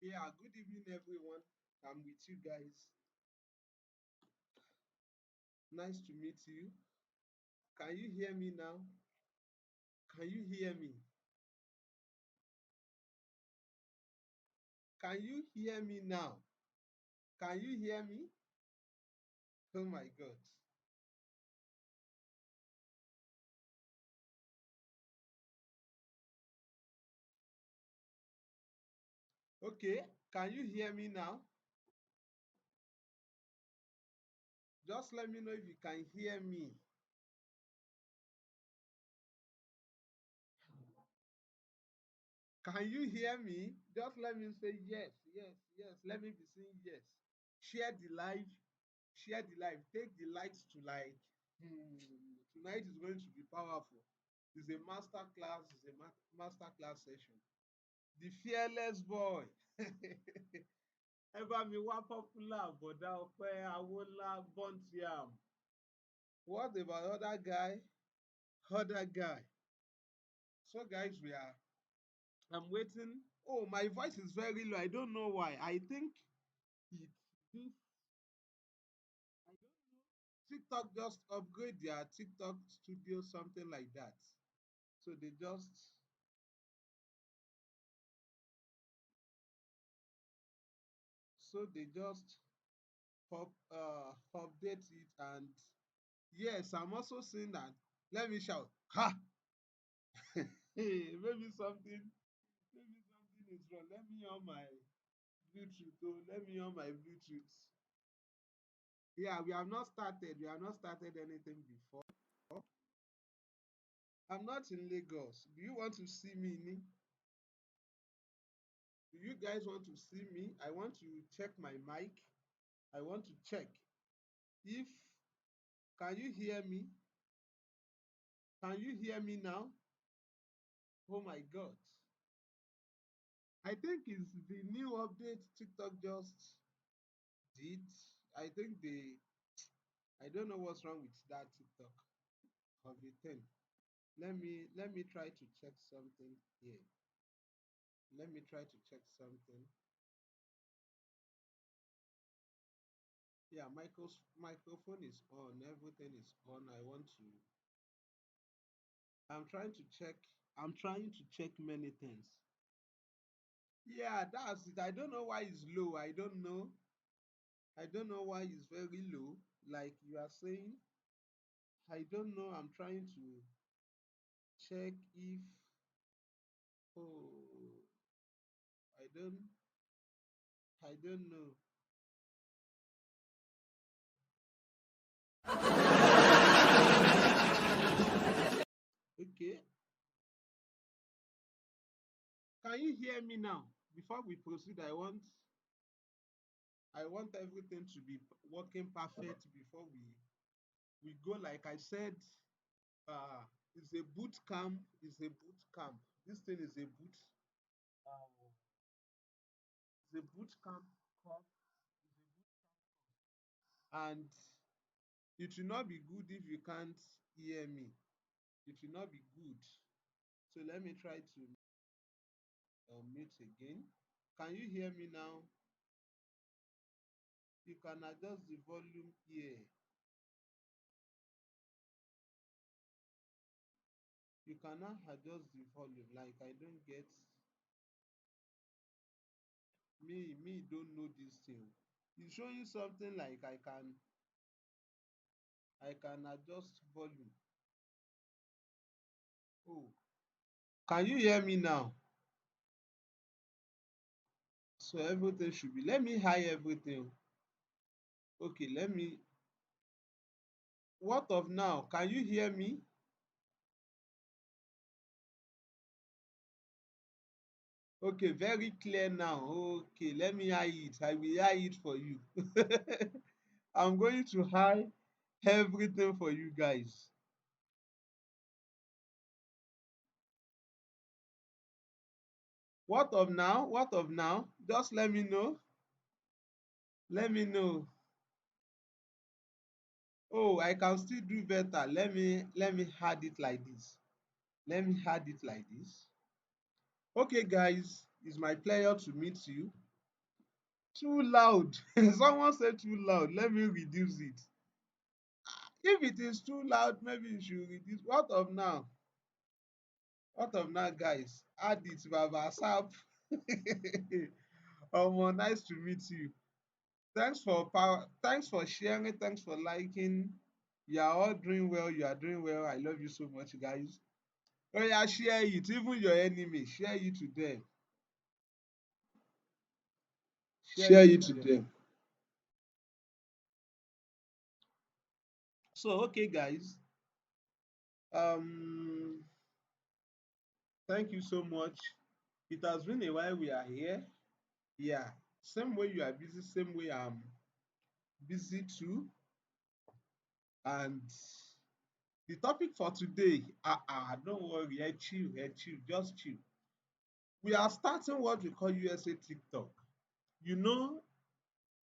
Yeah, good evening, everyone. I'm with you guys. Nice to meet you. Can you hear me now? Can you hear me? Can you hear me now? Can you hear me? Oh my God. Okay, can you hear me now? Just let me know if you can hear me. Can you hear me? Just let me say yes, yes, yes. Let me be saying yes. Share the live, share the live. Take the lights to like. Tonight is going to be powerful. It's a master class. It's a master class session. The fearless boy. Ẹ bá mi wá popular bọ̀dá ọpẹ́ awólá bọ́ǹtìàm. What about other guy? Other guy. So guys, I'm waiting. Oh, my voice is very low. I don't know why. I think it's this. I don't know. TikTok just upgrade their TikTok studio, something like that. So they just update it, and yes, I'm also seeing that. Let me shout, ha. Hey, maybe something is wrong. Let me on my Bluetooth. Oh, let me on my Bluetooth. Yeah, we have not started anything before. I'm not in Lagos. Do you want to see me? Do you guys want to see me? I want to check my mic. I want to check if, can you hear me? Can you hear me now? Oh my God. I think it's the new update TikTok just did. I think I don't know what's wrong with that TikTok of the thing. Let me try to check something here. Let me try to check something. Yeah, microphone is on. Everything is on. I'm trying to check. I'm trying to check many things. Yeah, that's it. I don't know why it's low. I don't know. I don't know why it's very low. Like you are saying, I don't know. I'm trying to check if. Oh, I don't. I don't know. Okay. Can you hear me now? Before we proceed, I want everything to be working perfect before we go. Like I said, it's a boot camp. It's a boot camp. This thing is a boot. Uh, it's a boot camp course. And it will not be good if you can't hear me. It will not be good. So let me try to mute again. Can you hear me now? You can adjust the volume here. You cannot adjust the volume. Like I don't get me don't know this thing. It's showing something like I can adjust volume. Oh, can you hear me now? So everything should be. Let me hide everything. Okay, let me. What of now? Can you hear me? Okay, very clear now. Okay, let me hide it. I will hide it for you. I'm going to hide everything for you guys. What of now? What of now? Just let me know. Let me know. Oh, I can still do better. Let me add it like this. Let me add it like this. Okay, guys, it's my pleasure to meet you. Too loud. Someone said too loud. Let me reduce it. If it is too loud, maybe you should reduce. What of now? What of now, guys? Add it, Baba Sap. Nice to meet you. Thanks for power. Thanks for sharing. Thanks for liking. You are all doing well. You are doing well. I love you so much, guys. Oh yeah, share it. Even your enemy, share it to them. Share Share it it to to them. them. So okay, guys. Um, thank you so much. It has been a while we are here. Yeah, same way you are busy, same way I'm busy too. And the topic for today, don't worry, chill, just chill. We are starting what we call USA TikTok. You know,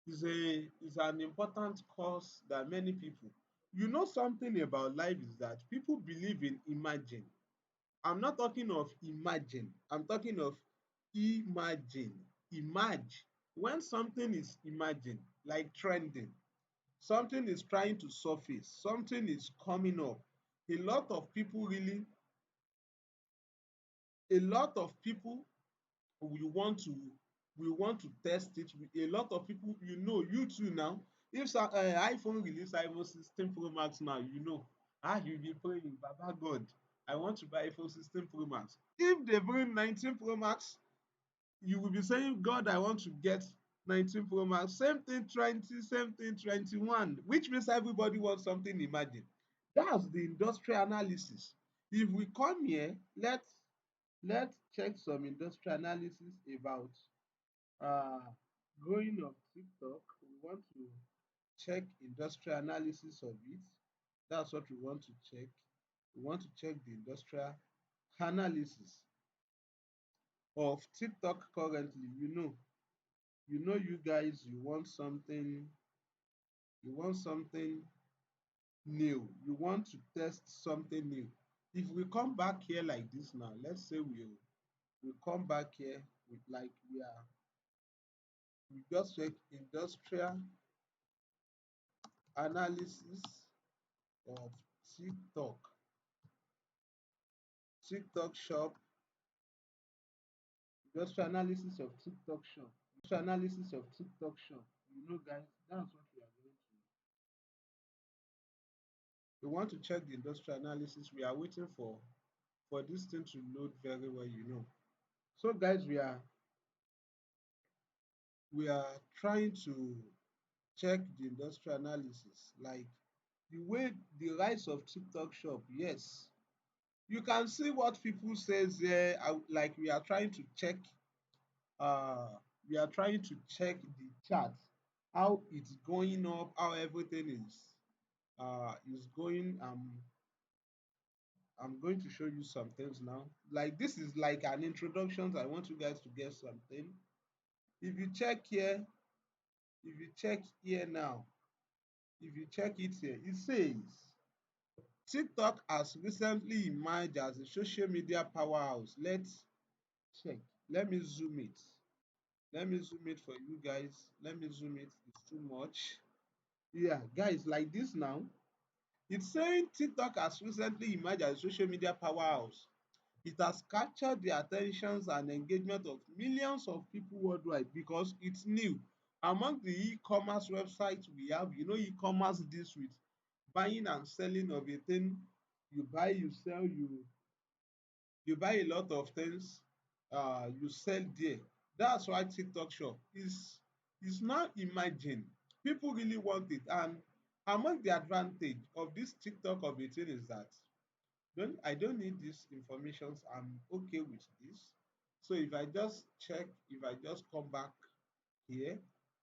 is an important course that many people. You know something about life is that people believe in imagine. I'm not talking of imagine. I'm talking of imagine. Imagine. When something is imagine, like trending, something is trying to surface, something is coming up. A lot of people really, a lot of people we want to we want to test it. A lot of people, you know, you too now. If iPhone release iPhone 16 Pro Max now, you know, you'll be praying, Baba God, I want to buy iPhone 16 Pro Max. If they bring 19 Pro Max, you will be saying, God, I want to get 19 Pro Max. Same thing 20, same thing 21, which means everybody wants something. Imagine. That's the industrial analysis. If we come here, let's check some industrial analysis about uh, growing of TikTok. We want to check industrial analysis of it. That's what we want to check. We want to check the industrial analysis of TikTok currently. You guys, you want something new. You want to test something new. If we come back here like this now, let's say we come back here with like we just check industrial analysis of TikTok, TikTok shop, industrial analysis of TikTok shop, analysis of TikTok shop. You know, guys, that's what we are going to. We want to check the industrial analysis. We are waiting for this thing to load very well. You know. So, guys, we are trying to check the industrial analysis, like the way the rise of TikTok shop. Yes, you can see what people says there. Like uh we are trying to check the chart, how it's going up, how everything is going. I'm going to show you some things now. Like this is like an introduction. I want you guys to get something. If you check here, if you check here now, if you check it here, it says TikTok has recently emerged as a social media powerhouse. Let's check. Let me zoom it. Let me zoom it for you guys. Let me zoom it. It's too much. Yeah, guys, like this now. It's saying TikTok has recently emerged as a social media powerhouse. It has captured the attentions and engagement of millions of people worldwide because it's new. Among the e-commerce websites we have, you know, e-commerce deals with buying and selling of a thing. You buy, you sell, you buy a lot of things, you sell there. That's why TikTok shop is now emerging. People really want it. And among the advantage of this TikTok of a thing is that I don't need this information. I'm okay with this. So if I just check, if I just come back here,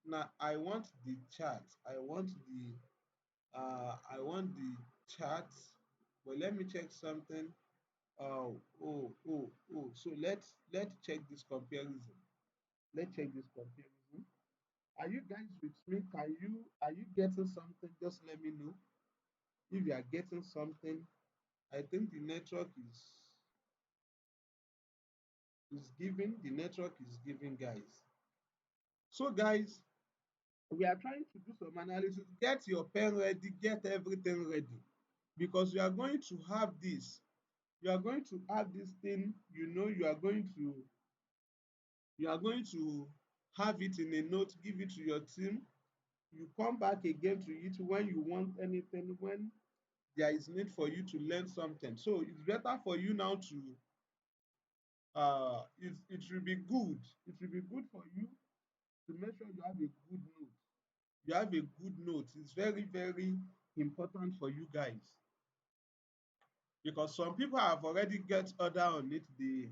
now I want the chart. I want the chart. But let me check something. Oh. So let's check this comparison. Let's check this comparison. Are you guys with me? Are you getting something? Just let me know if you are getting something. I think the network is giving. The network is giving, guys. So guys, we are trying to do some analysis. Get your pen ready, get everything ready, because you are going to have this. You are going to have this thing, you are going to have it in a note, give it to your team. You come back again to it when you want anything, when there is need for you to learn something. So it's better for you now to it will be good. It will be good for you to make sure you have a good note. You have a good note. It's very, very important for you guys, because some people have already get order on it. They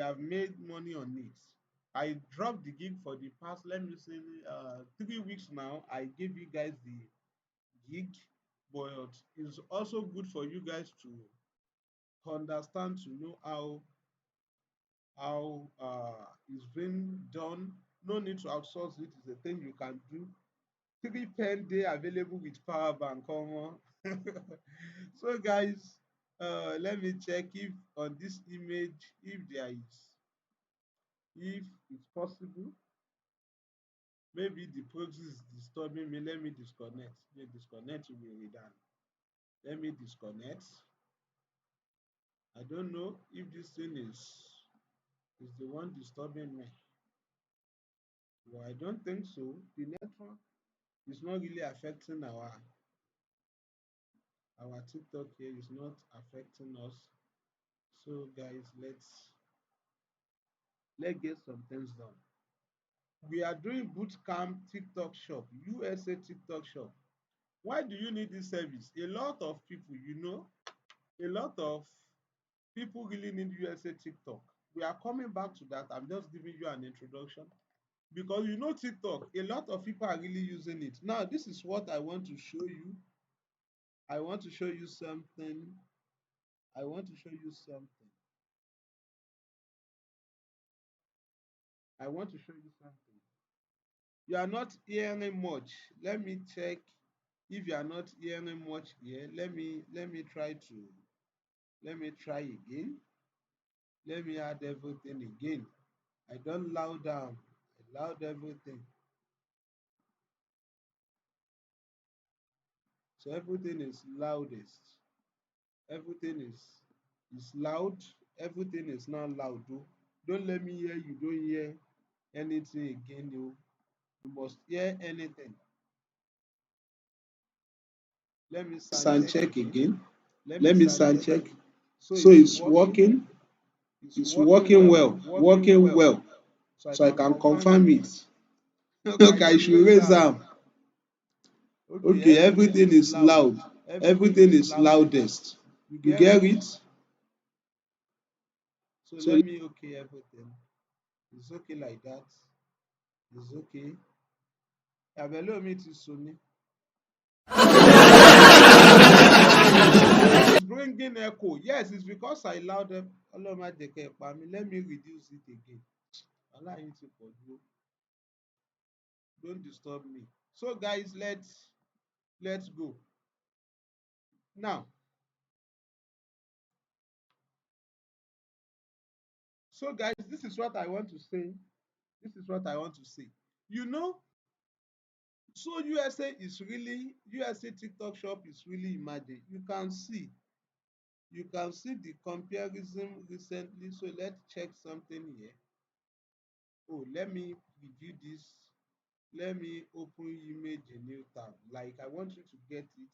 have made money on it. I dropped the gig for the past, let me say, 3 weeks now. I gave you guys the gig, but it's also good for you guys to understand, to know how it's been done. No need to outsource it. It's a thing you can do. 3 pen day available with power bank. Come on. So guys, let me check if on this image, if it's possible. Maybe the proxy is disturbing me. Let me disconnect. Let me disconnect will be done. Let me disconnect. I don't know if this thing is the one disturbing me. Well, I don't think so. The network is not really affecting our TikTok here. Is not affecting us. So guys, let's get some things done. We are doing bootcamp TikTok shop, USA TikTok shop. Why do you need this service? A lot of people, a lot of people really need USA TikTok. We are coming back to that. I'm just giving you an introduction, because TikTok, a lot of people are really using it. Now, this is what I want to show you. I want to show you something. I want to show you something. I want to show you something. You are not hearing much. Let me check if you are not hearing much here. Let me try again. Let me add everything again. I don't loud down. I loud everything. So everything is loudest. Everything is loud. Everything is not loud. Oh. Don't let me hear you. Don't hear anything again. Oh. You must hear anything. Let me sound check again. Let me sound check. So it's working. It's working well. Working well. So I can confirm it. Okay, I should raise am. Okay, everything is loud. Everything is loudest. You get it? So let me okay everything. It's okay like that. It's okay. Abelo mi ti sùn ni. It's bringing echo. Yes, it's because I loud them. Ọlọ́run má jẹ́ kẹ́ ẹ pa mí. Let me reduce it again. Wàhálà yín ti pọ̀ jù. Don't disturb me. So guys, let's go. Now, so guys, this is what I want to say. This is what I want to say. So USA TikTok shop is really emerging. You can see the comparison recently. So let's check something here. Oh, let me review this. Let me open image a new tab. Like I want you to get it.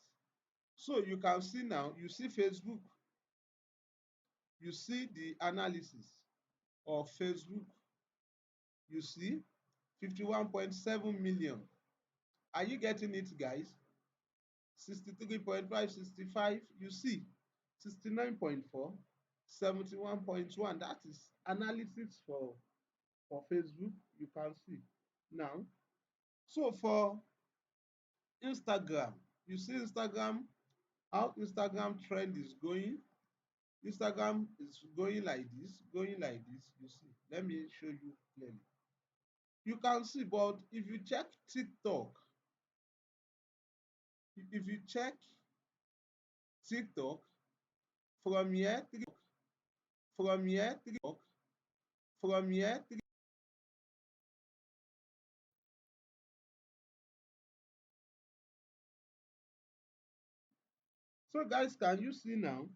So you can see now, you see Facebook, you see the analysis of Facebook, you see 51.7 million. Are you getting it, guys? 63.5, 65, you see 69.4, 71.1. That is analysis for Facebook. You can see now. So for Instagram, you see Instagram, how Instagram trend is going. Instagram is going like this, going like this. You see, let me show you clearly. You can see, but if you check TikTok, if you check TikTok from here, from here, from here, So guys, can you see now?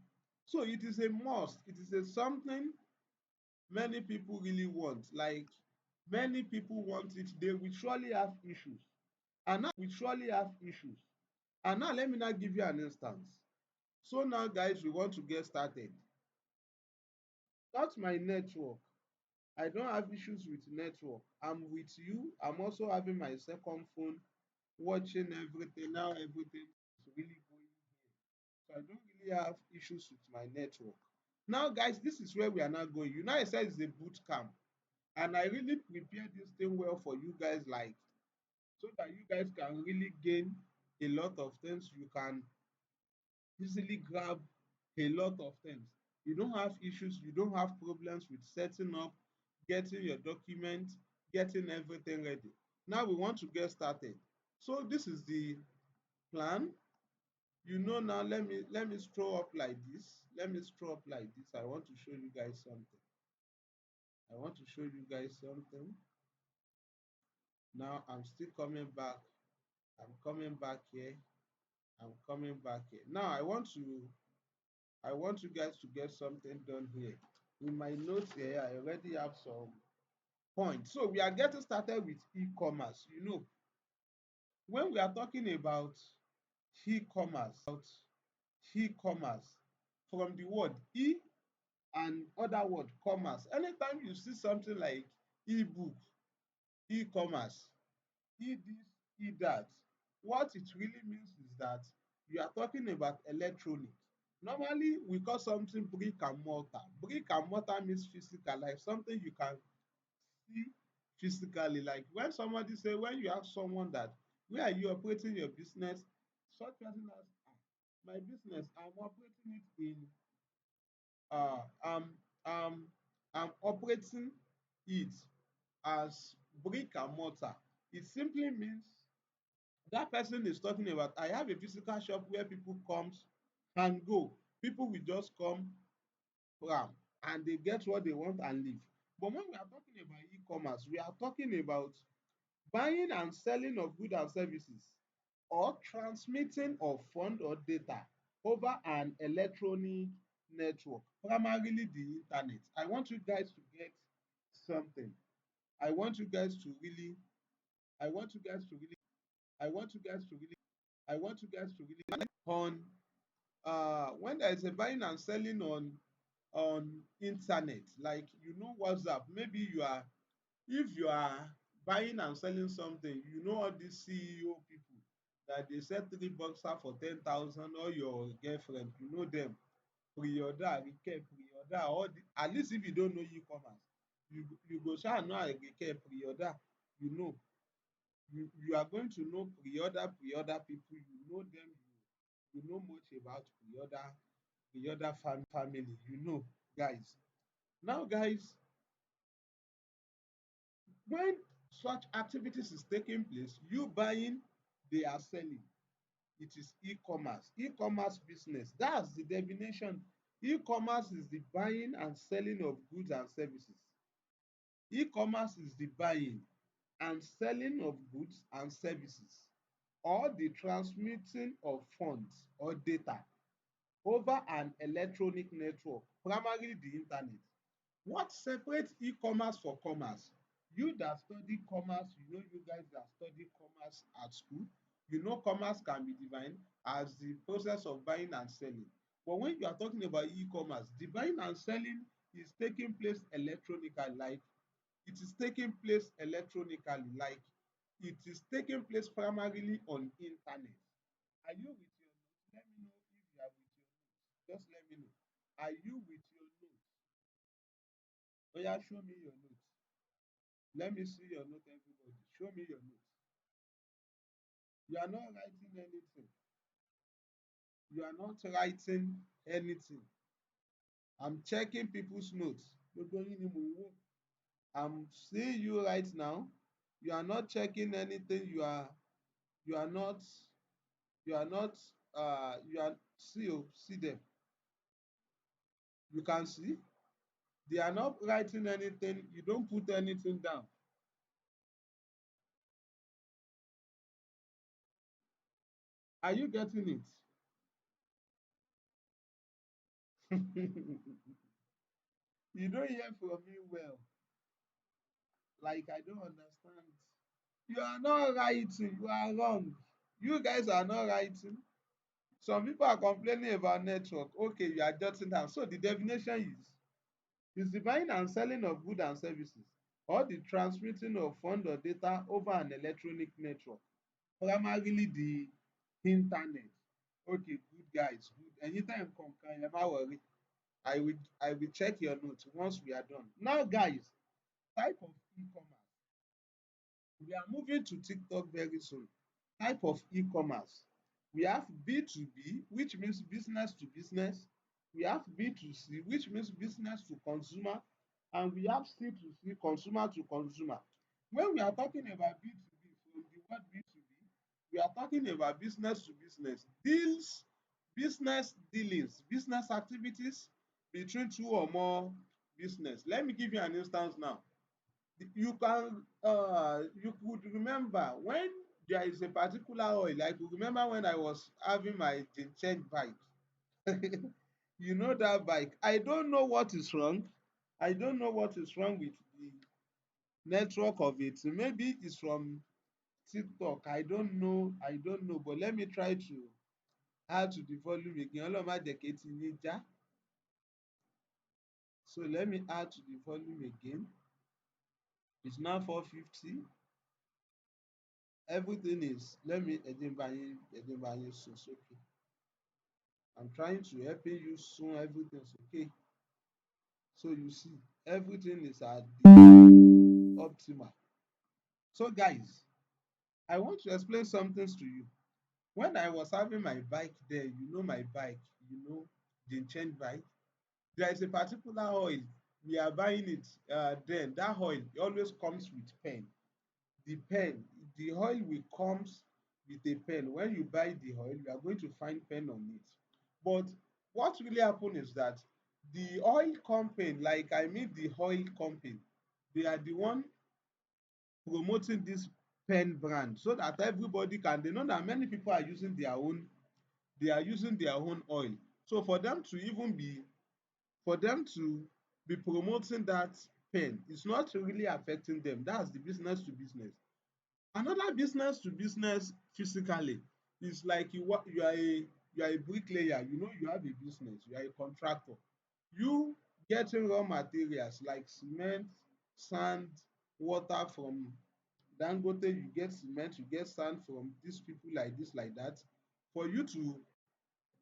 So it is a must. It is a something many people really want. Like many people want it. They will surely have issues. And now let me now give you an instance. So now guys, we want to get started. That's my network. I don't have issues with network. I'm with you. I'm also having my second phone watching everything. Now everything is really going here. So I don't really have issues with my network. Now, guys, this is where we are now going. You know, I said it's a boot camp. And I really prepared this thing well for you guys, like so that you guys can really gain a lot of things. You can easily grab a lot of things. You don't have issues, you don't have problems with setting up, getting your documents, getting everything ready. Now we want to get started. So this is the plan. You know, now let me scroll up like this. Let me scroll up like this. I want to show you guys something. I want to show you guys something. Now I'm still coming back. I'm coming back here. I'm coming back here. Now I want you guys to get something done here. In my notes here, I already have some points. So we are getting started with e-commerce. You know, when we are talking about e-commerce from the word e and other word commerce. Anytime you see something like e-book, e-commerce, e-this, e-that, what it really means is that you are talking about electronic. Normally, we call something brick and mortar. Brick and mortar means physical, like something you can see physically. Like when somebody say, when you ask someone that, where are you operating your business? Such person asks, "Ah, my business, I'm operating it in, uh, um, um, I'm operating it as brick and mortar." It simply means that person is talking about, I have a physical shop where people comes and go. People will just come from and they get what they want and leave. But when we are talking about e-commerce, we are talking about buying and selling of goods and services or transmitting of fund or data over an electronic network, primarily the internet. I want you guys to get something. I want you guys to really, I want you guys to really, I want you guys to really, I want you guys to really on when there is a buying and selling on internet, like you know WhatsApp, maybe you are, if you are buying and selling something, you know all these CEO people that they sell three boxer for 10,000, or your girlfriend, you know them, pre-order, recap, pre-order, all the, at least if you don't know e-commerce, you go sha know recap, pre-order, you know, you are going to know pre-order people, you know them, you know much about pre-order family, you know, guys. Now, guys, when such activities is taking place, you buying, they are selling. It is e-commerce. E-commerce business. That's the definition. E-commerce is the buying and selling of goods and services. E-commerce is the buying and selling of goods and services, or the transmitting of funds or data over an electronic network, primarily the internet. What separates e-commerce for commerce? You that study commerce, you know, you guys that study commerce at school, you know commerce can be defined as the process of buying and selling. But when you are talking about e-commerce, the buying and selling is taking place electronically, like it is taking place electronically, like it is taking place primarily on internet. Are you with your notes? Let me know if you are with your notes. Just let me know. Are you with your notes? Oh yeah, show me your notes. Let me see your note, everybody. Show me your notes. You are not writing anything. You are not writing anything. I'm checking people's notes. I'm seeing you right now. You are not checking anything. You are not you are not you are see them. You can see they are not writing anything. You don't put anything down. Are you getting it? You don't hear from me well. Like I don't understand. You are not writing. You are wrong. You guys are not writing. Some people are complaining about network. Okay, you are jotting down. So the definition is the buying and selling of goods and services or the transmitting of fund or data over an electronic network, primarily the internet. Okay, good guys. Good. Anytime come, can you never worry. I will check your notes once we are done. Now, guys, type of e-commerce. We are moving to TikTok very soon. Type of e-commerce. We have B2B, which means business to business. We have B2C, which means business to consumer. And we have C2C, consumer to consumer. When we are talking about B2B, from the word B2B, we are talking about business to business. Deals, business dealings, business activities between two or more business. Let me give you an instance now. You could remember when there is a particular oil. I could remember when I was having my change bike. You know that bike. I don't know what is wrong. I don't know what is wrong with the network of it. Maybe it's from TikTok. I don't know. But let me try to add to the volume again. Ọlọ́run má jẹ́ kí etí yín já. So let me add to the volume again. It's now 450. Everything is, let me Edinbayin soon okay. I'm trying to helping you soon everything's okay. So you see, everything is at the optimal. So guys, I want to explain something to you. When I was having my bike there, you know my bike, you know the change bike, there is a particular oil. We are buying it. Then that oil always comes with pen. The pen, the oil will comes with a pen. When you buy the oil, you are going to find pen on it. But what really happen is that the oil company, like I mean the oil company, they are the one promoting this pen brand so that everybody can, they know that many people are using their own, they are using their own oil. So for them to be promoting that pen, it's not really affecting them. That's the business to business. Another business to business physically is like you are a bricklayer. You know you have a business. You are a contractor. You getting raw materials like cement, sand, water from Dangote. You get cement, you get sand from these people like this, like that. For you to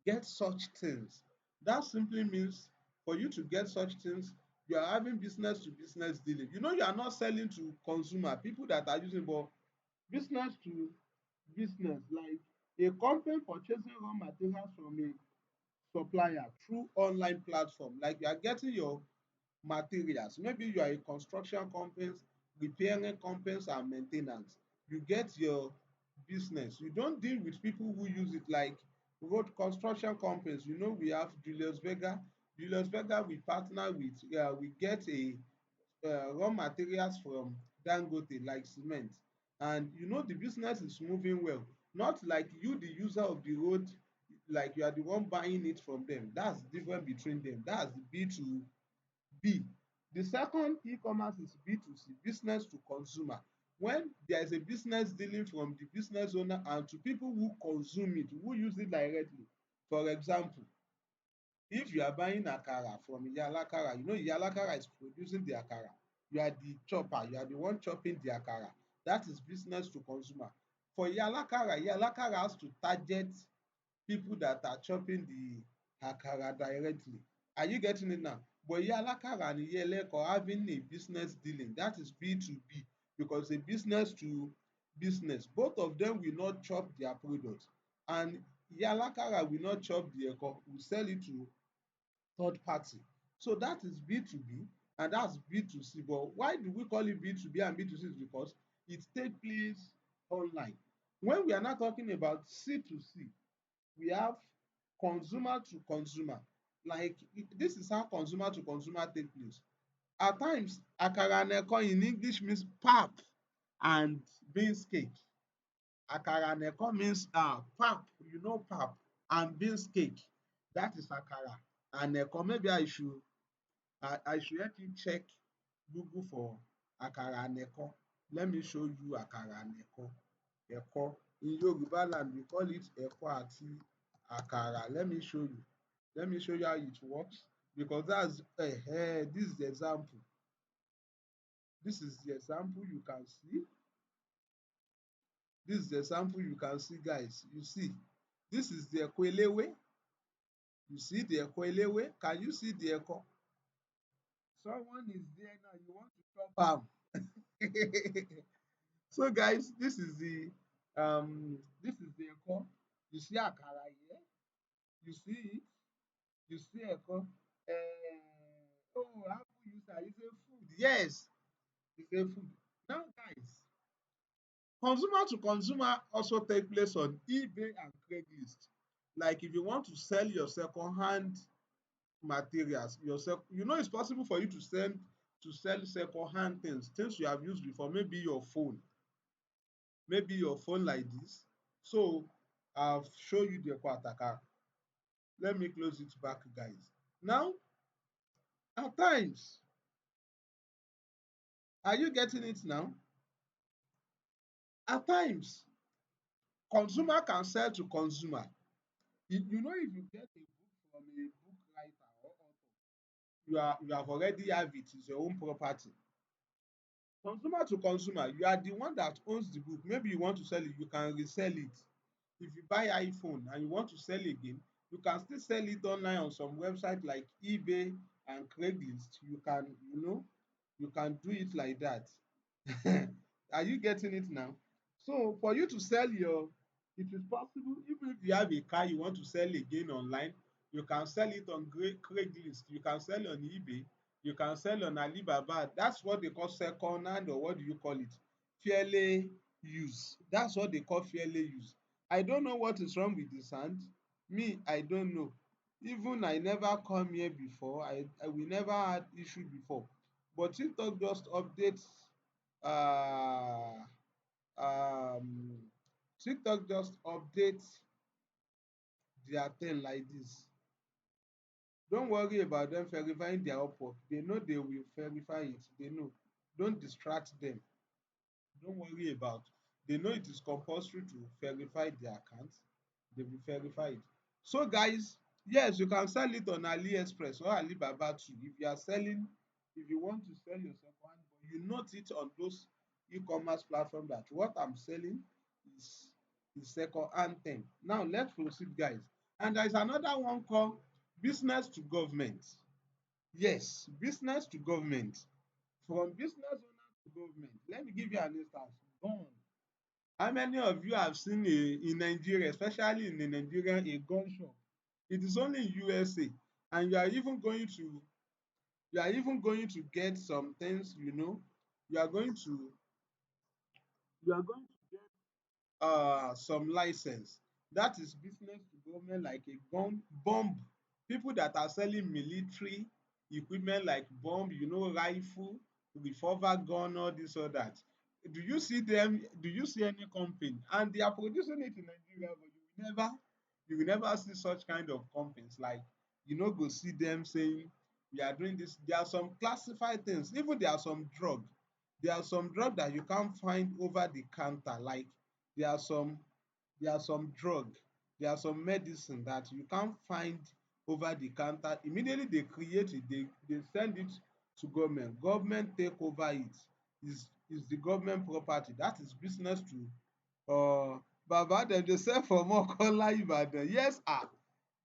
get such things, that simply means for you to get such things, you are having business to business dealing. You know you are not selling to consumer people that are using, but business to business, like a company purchasing raw materials from a supplier through online platform, like you are getting your materials. Maybe you are a construction company, repairing companies and main ten ance. You get your business. You don't deal with people who use it like road construction companies. You know we have Julius Berger. Julius Berger we partner with, we get a raw materials from Dangote like cement, and you know the business is moving well. Not like you the user of the road, like you are the one buying it from them. That's the difference between them. That's the B2B. The second e-commerce is B2C, business to consumer. When there is a business dealing from the business owner and to people who consume it, who use it directly. For example, if you are buying akara from Iyalakara, you know Iyalakara is producing the akara. You are the chopper, you are the one chopping the akara. That is business to consumer. For Iyalakara, Iyalakara has to target people that are chopping the akara directly. Are you getting it now? But Iyalakara and Iyeleko having a business dealing, that is B2B, because a business to business. Both of them will not chop their products. And Iyalakara will not chop the eko, will sell it to third party. So that is B2B and that's B2C. But why do we call it B2B and B2C? Is because it takes place online. When we are not talking about C2C, we have consumer to consumer. Like this is how consumer to consumer take place. At times, akara and eko in English means pap and beans cake. Akara and eko means pap, you know pap, and beans cake. That is akara. Aneko. Maybe I should help you check Google for akara aneko. Let me show you akara aneko. Eko. In Yoruba land, we call it eko ati akara. Let me show you. Let me show you how it works because that's this is the example. This is the example you can see. This is the example you can see, guys. You see, this is the ekwelewe. You see the ekwelewe. Can you see the eko? Someone is there now. You want to chop am. So, guys, this is the eko. You see akara here. You see it. You see eko. Oh, apple user is a food. Yes, it's a food. Now, guys, consumer to consumer also take place on eBay and Craigslist. Like if you want to sell your second-hand materials, it's possible for you to sell second-hand things you have used before, maybe your phone like this. So I've shown you the Kwataka. Let me close it back, guys. Now, at times, are you getting it now? At times, consumer can sell to consumer. If you get a book from a book writer or author, you have already have it, it's your own property. Consumer to consumer, you are the one that owns the book. Maybe you want to sell it, you can resell it. If you buy iPhone and you want to sell again, you can still sell it online on some website like eBay and Craigslist. You can do it like that. Are you getting it now? So for you to sell it is possible. Even if you have a car you want to sell again online, you can sell it on Craigslist, you can sell on eBay, you can sell on Alibaba. That's what they call second hand, or what do you call it? Fairly use. That's what they call fairly use. I don't know what is wrong with the sand. Me, I don't know. Even I never come here before. We never had issue before. But TikTok just updates uh um TikTok just updates their thing like this. Don't worry about them verifying their upwork. They know they will verify it. They know. Don't distract them. Don't worry about. They know it is compulsory to verify their account. They will verify it. So, guys, yes, you can sell it on AliExpress or Alibaba too. If you want to sell your second hand, but you note it on those e-commerce platforms that what I'm selling is second hand thing. Now let's proceed, guys. And there is another one called business to government. Yes, business to government. From business owner to government. Let me give you an instance. Gun. How many of you have seen in Nigeria, especially in Nigeria, a gun shop? It is only in USA, and you are even going to get some things. You are going to get some license. That is business to government, like a gun bomb. People that are selling military equipment like bomb, rifle, revolver gun, all this or that. Do you see them? Do you see any company? And they are producing it in Nigeria, but you will never see such kind of companies. Like, go see them saying we are doing this. There are some classified things. Even there are some drug. There are some drug that you can't find over the counter. Like there are some drug, there are some medicine that you can't find over the counter. Immediately they create it, they send it to government. Government take over it. Is the government property. That is business to Baba dem dey sell for Mokola Ibadan. Yes,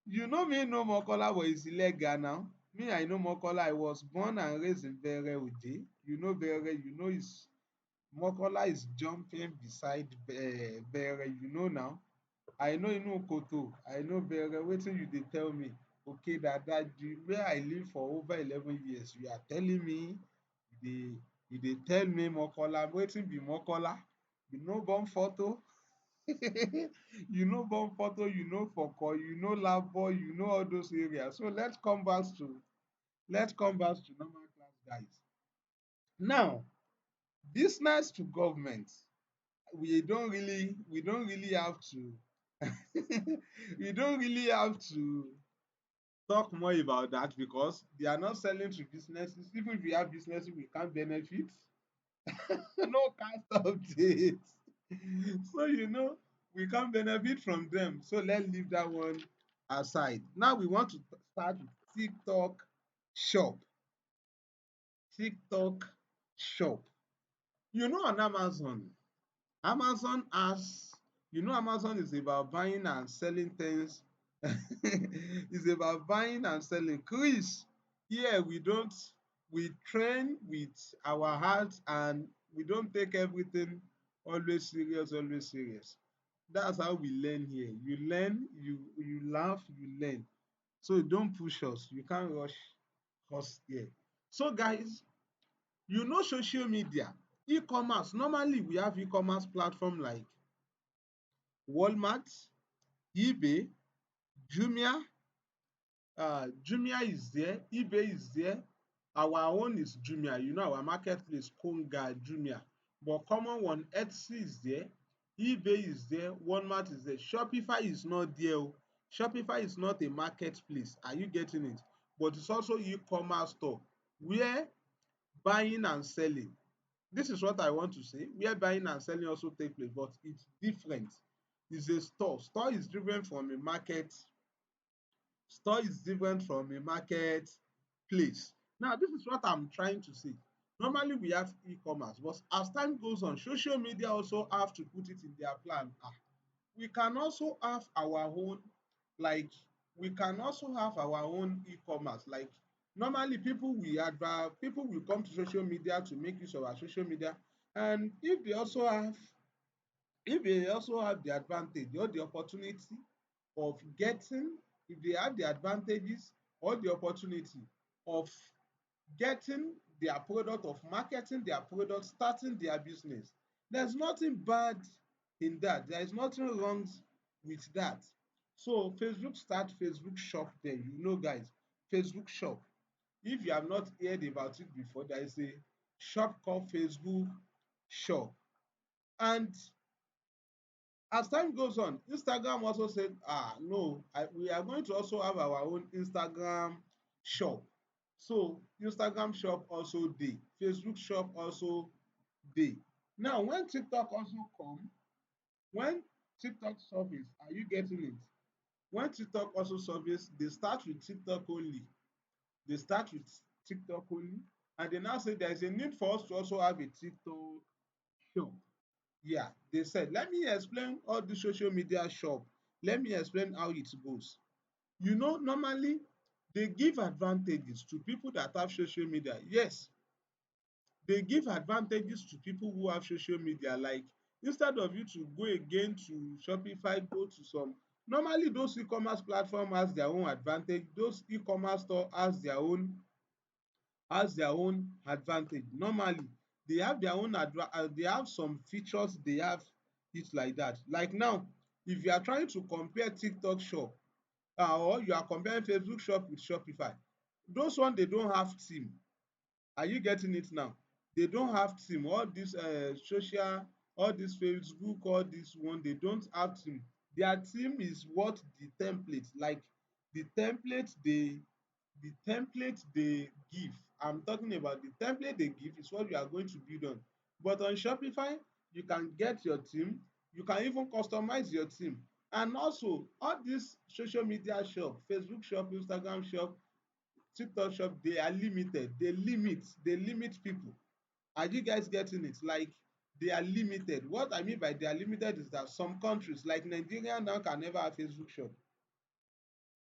you know me know Mokola, but it's illegal now. Me, I know Mokola. I was born and raised in Bere Ode. You know Bere, it's Mokola is jumping beside Bere, now. I know Koto, I know Bere. Wetin you dey tell me? Okay, that where I live for over 11 years, you are telling me you dey tell me Mokola. Wetin be Mokola? You know born photo? Born photo, Foko, Labo, all those areas. So let's come back to normal class, guys. Now, business to government. We don't really have to we don't really have to talk more about that because they are not selling to businesses. Even if we have businesses, we can't benefit. No cast updates. So we can't benefit from them. So let's leave that one aside. Now we want to start with TikTok shop. TikTok shop. On Amazon, Amazon has, Amazon is about buying and selling things. It's about buying and selling. Chris, here we train with our hearts and we don't take everything always serious, always serious. That's how we learn here. You learn, you laugh, you learn. So don't push us. You can't rush us here. So guys, social media, e-commerce. Normally we have e-commerce platform like Walmart, eBay, Jumia. Jumia is there, eBay is there. Our own is Jumia. Our marketplace, Konga, Jumia. But common one, Etsy is there, eBay is there, Walmart is there. Shopify is not there. Shopify is not a marketplace. Are you getting it? But it's also e-commerce store where buying and selling. This is what I want to say. Where buying and selling also take place, but it's different. It's a store. Store is different from a market. Store is different from a market place. Now, this is what I'm trying to say. Normally, we have e-commerce, but as time goes on, social media also have to put it in their plan. We can also have our own, like, we can also have our own e-commerce. Like, normally, people will come to social media to make use of our social media, and if they also have the advantage or the opportunity of getting, if they have the advantages or the opportunity of getting their product, of marketing their product, starting their business, there's nothing bad in that. There is nothing wrong with that. So Facebook start Facebook shop then. Guys, Facebook shop. If you have not heard about it before, there is a shop called Facebook shop. And as time goes on, Instagram also said, no, we are going to also have our own Instagram shop. So Instagram shop also dey, Facebook shop also dey. Now when TikTok also come, when TikTok surface, are you getting it? When TikTok also surface, they start with TikTok only. They start with TikTok only, and they now say there is a need for us to also have a TikTok shop. Yeah, they said, let me explain all the social media shop. Let me explain how it goes. Normally they give advantages to people that have social media. Yes, they give advantages to people who have social media. Like, instead of you to go again to Shopify, go to some. Normally, those e-commerce platform has their own advantage. Those e-commerce store has their own advantage. Normally, they have their own they have some features, they have it like that. Like now, if you are trying to compare TikTok shop, or you are comparing Facebook shop with Shopify, those one they don't have theme. Are you getting it now? They don't have theme. All this social, all this Facebook, all this one, they don't have theme. Their theme is what the template, like the template they the template they give. I'm talking about the template they give is what you are going to build on. But on Shopify, you can get your theme, you can even customize your theme. And also, all this social media shop, Facebook shop, Instagram shop, TikTok shop, they are limited. They limit people. Are you guys getting it? Like, they are limited. What I mean by they are limited is that some countries, like Nigeria now, can never have Facebook shop.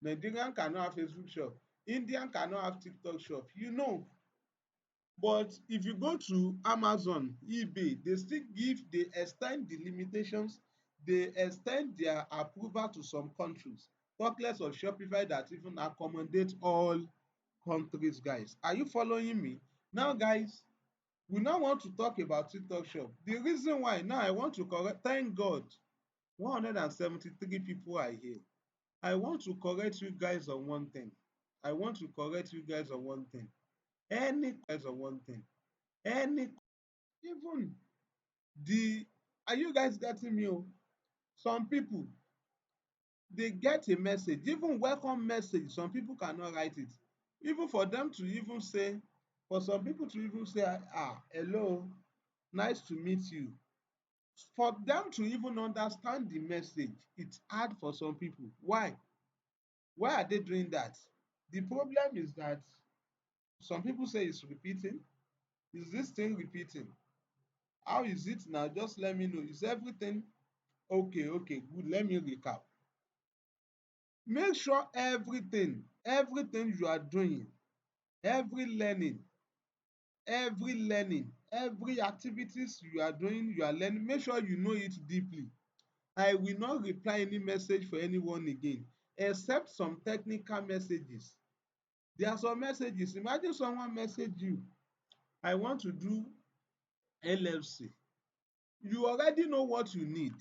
Nigerian cannot have Facebook shop. Indian cannot have TikTok shop. But if you go to Amazon, eBay, they extend the limitations, they extend their approval to some countries. Talk less of Shopify that even accommodate all countries, guys. Are you following me? Now, guys, we now want to talk about TikTok shop. The reason why now I want to correct, thank God, 173 people are here. I want to correct you guys on one thing. I want to correct you guys on one thing. Any, even the, are you guys getting me? Some people, They get a message, even welcome message, some people cannot write it. Even for them to even say, for some people to even say, hello, nice to meet you. For them to even understand the message, it's hard for some people. Why? Why are they doing that? The problem is that some people say it's repeating. Is this thing repeating? How is it now? Just let me know. Is everything okay? Okay, good. Let me recap. Make sure everything you are doing, every learning, every activities you are doing, you are learning, make sure you know it deeply. I will not reply any message for anyone again, except some technical messages. There are some messages. Imagine someone message you, I want to do LLC. You already know what you need.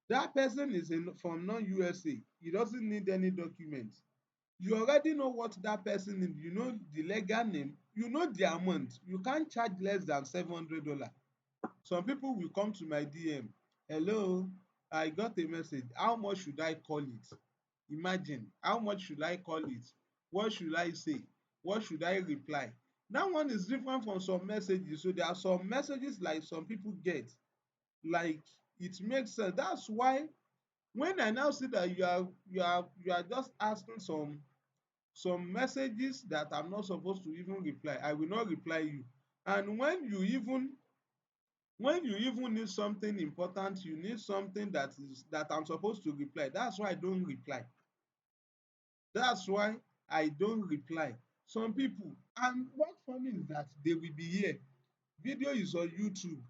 That person is from non-USA. He doesn't need any document. You already know what that person need. You know the legal name. You know the amount. You can't charge less than $700. Some people will come to my DM. Hello, I got a message. How much should I call it? Imagine, how much should I call it? What should I say? What should I reply? That one is different from some messages. So there are some messages like some people get, like it makes sense. That's why when I now see that you are just asking some messages that I'm not supposed to even reply, I will not reply you. And when you even need something important, you need something that I'm supposed to reply, that's why I don't reply. That's why I don't reply. Some people, and what's funny is that they will be here, video is on YouTube.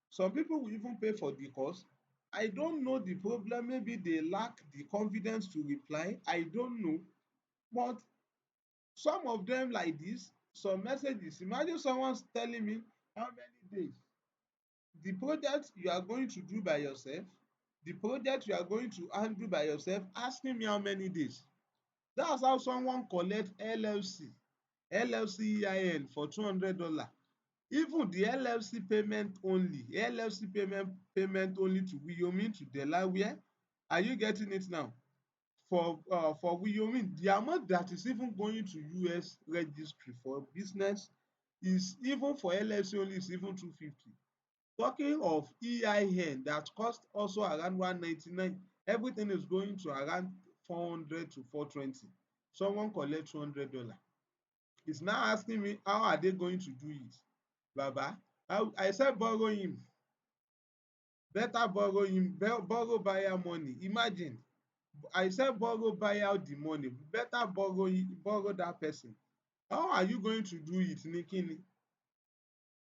Some people will even pay for the course. I don't know the problem. Maybe they lack the confidence to reply. I don't know. But some of them like this, some messages. Imagine someone's telling me how many days the project you are going to do by yourself, the project you are going to handle by yourself, asking me how many days. That's how someone collect LLC EIN for $200. Even the LLC payment only to Wyoming, to Delaware. Are you getting it now? For Wyoming, the amount that is even going to US registry for business is, even for LLC only, is even 250. Talking of EIN that cost also around 199, everything is going to around 400 to 420. Someone collect $200. He's now asking me how are they going to do it. Baba, I said borrow him. Better borrow him, borrow buyer money. Imagine, I said borrow buy out the money. Better borrow that person. How are you going to do it, Nikini?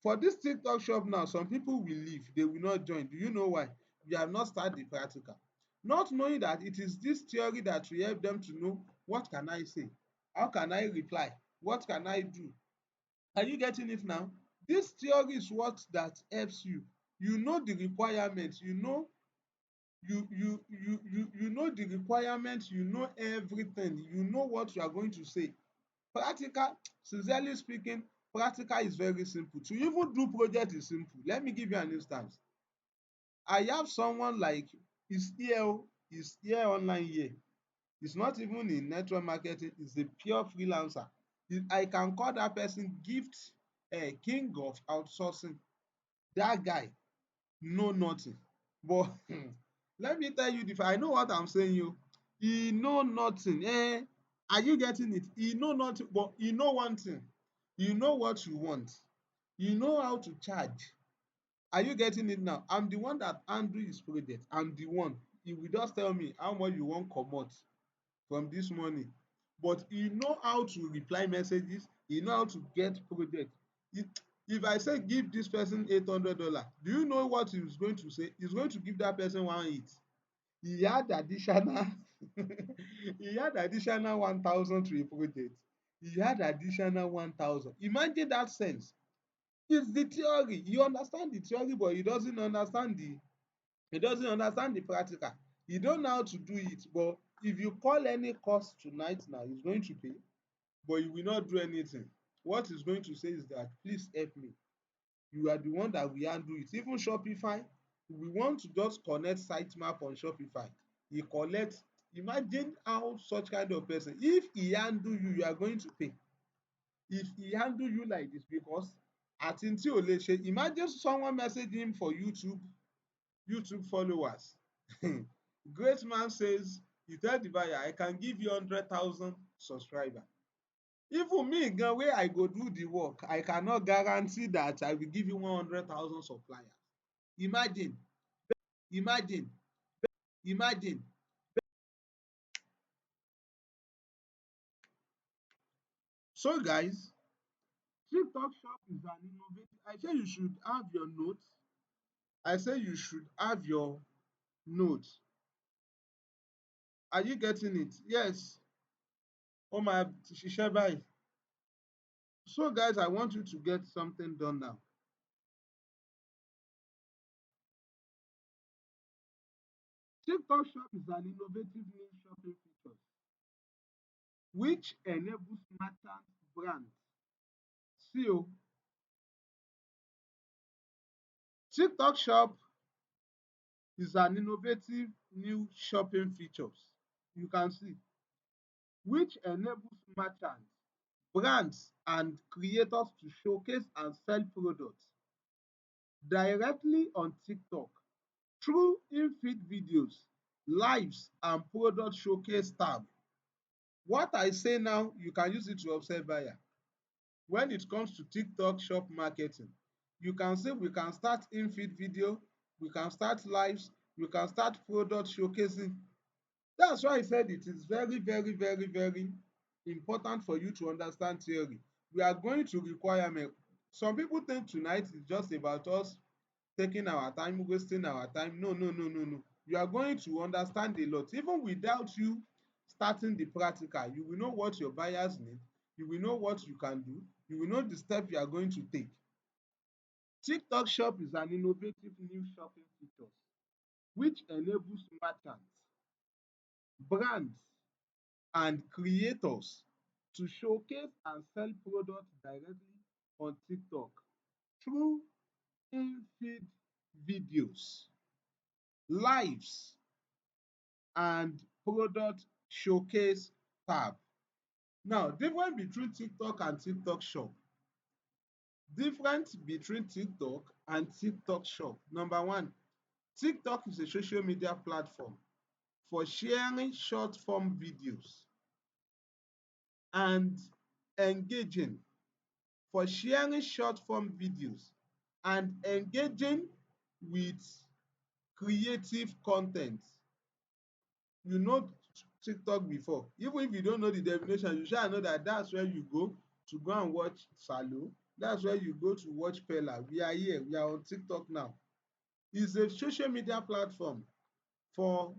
For this TikTok shop now, some people will leave. They will not join. Do you know why? We have not started the practical. Not knowing that it is this theory that will help them to know, what can I say? How can I reply? What can I do? Are you getting it now? This theory is what that helps you. You know the requirements. You know the requirements. You know everything. You know what you are going to say. Practical, sincerely speaking, practical is very simple. To even do project is simple. Let me give you an instance. I have someone like, is here online here. It's not even in network marketing, it's a pure freelancer. I can call that person gift, king of outsourcing. That guy know nothing. But let me tell you, I know what I'm saying you. He know nothing. Are you getting it? He know nothing, but he know one thing. You know what you want. You know how to charge. Are you getting it now? I'm the one that handle his project. I'm the one. He will just tell me how much you want comot from this money. But he know how to reply messages. He know how to get project. If I say give this person $800, do you know what he's going to say? He's going to give that person 1 8. He had additional he had additional 1,000 to a project. He had additional 1,000. Imagine that sense. It's the theory. You understand the theory, but he doesn't understand the practical. He don't know how to do it. But if you call any course tonight now, he's going to pay, but he will not do anything. What he's going to say is that, please help me. You are the one that will handle it. Even Shopify, we want to just connect sitemap on Shopify. He collect Imagine how such kind of person, if he handle you, you are going to pay. If he handle you like this, because àti tí ò lè ṣe, imagine someone message him for YouTube followers. Great man says, you tell the buyer, I can give you 100,000 subscriber. Even me gan wey I go do the work, I cannot guarantee that I will give you 100,000 suppliers. Imagine, imagine, imagine. So guys, TikTok shop is an innovative. I say you should have your notes. I say you should have your notes. Are you getting it? Yes. Oh my ṣiṣẹ́ báyìí. So guys, I want you to get something done now. TikTok shop is an innovative new shopping feature which enables merchant brands. See o, TikTok shop is an innovative new shopping features. You can see, which enables merchants, brands and creators to showcase and sell products directly on TikTok through in-feed videos, lives and product showcase tab. What I say now, you can use it to upsell buyer. When it comes to TikTok shop marketing, you can say we can start in-feed video, we can start lives, we can start product showcasing. That's why I said it is very, very, very, very important for you to understand theory. We are going to requirement. Some people think tonight is just about us taking our time, wasting our time. No, no, no, no, no. You are going to understand a lot. Even without you starting the practical, you will know what your buyers need. You will know what you can do. You will know the step you are going to take. TikTok shop is an innovative new shopping feature which enables merchants, brands, and creators to showcase and sell products directly on TikTok through in-feed videos, lives, and product showcase tab. Now, difference between TikTok and TikTok shop. Difference between TikTok and TikTok shop. Number one, TikTok is a social media platform for sharing short form videos and engaging, for sharing short form videos and engaging with creative content. You know TikTok before. Even if you don't know the definition, you shall know that that's where you go to go and watch Salo. That's where you go to watch Pella. We are here. We are on TikTok now. It's a social media platform for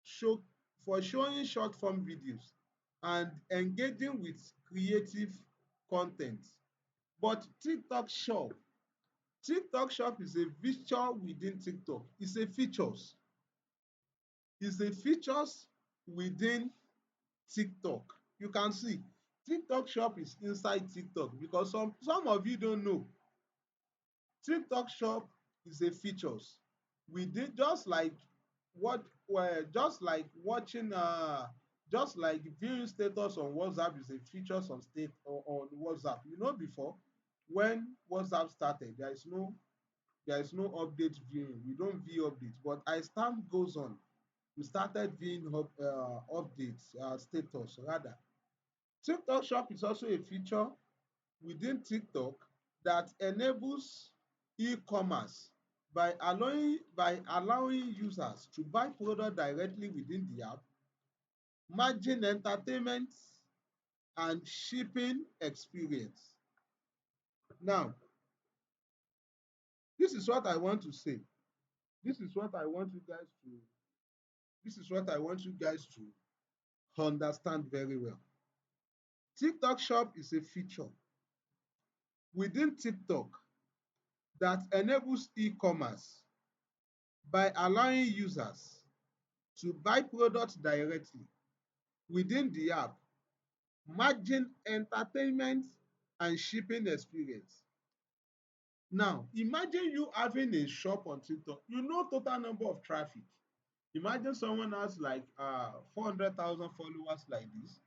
show for showing short form videos and engaging with creative content. But TikTok shop is a feature within TikTok. It's a features within TikTok. You can see TikTok shop is inside TikTok because some of you don't know. TikTok shop is a features within, just like what just like watching just like viewing status on WhatsApp is a features on state or on WhatsApp. You know before when WhatsApp started, there is no update viewing. We don't view updates, but as time goes on, we started viewing updates, status rather. TikTok shop is also a feature within TikTok that enables e-commerce by allowing users to buy product directly within the app, margin entertainment and shipping experience. Now, this is what I want to say. This is what I want you guys to this is what I want you guys to understand very well. TikTok shop is a feature within TikTok that enables e-commerce by allowing users to buy products directly within the app, margin entertainment and shipping experience. Now, imagine you having a shop on TikTok. You know total number of traffic. Imagine someone has like 400,000 followers like this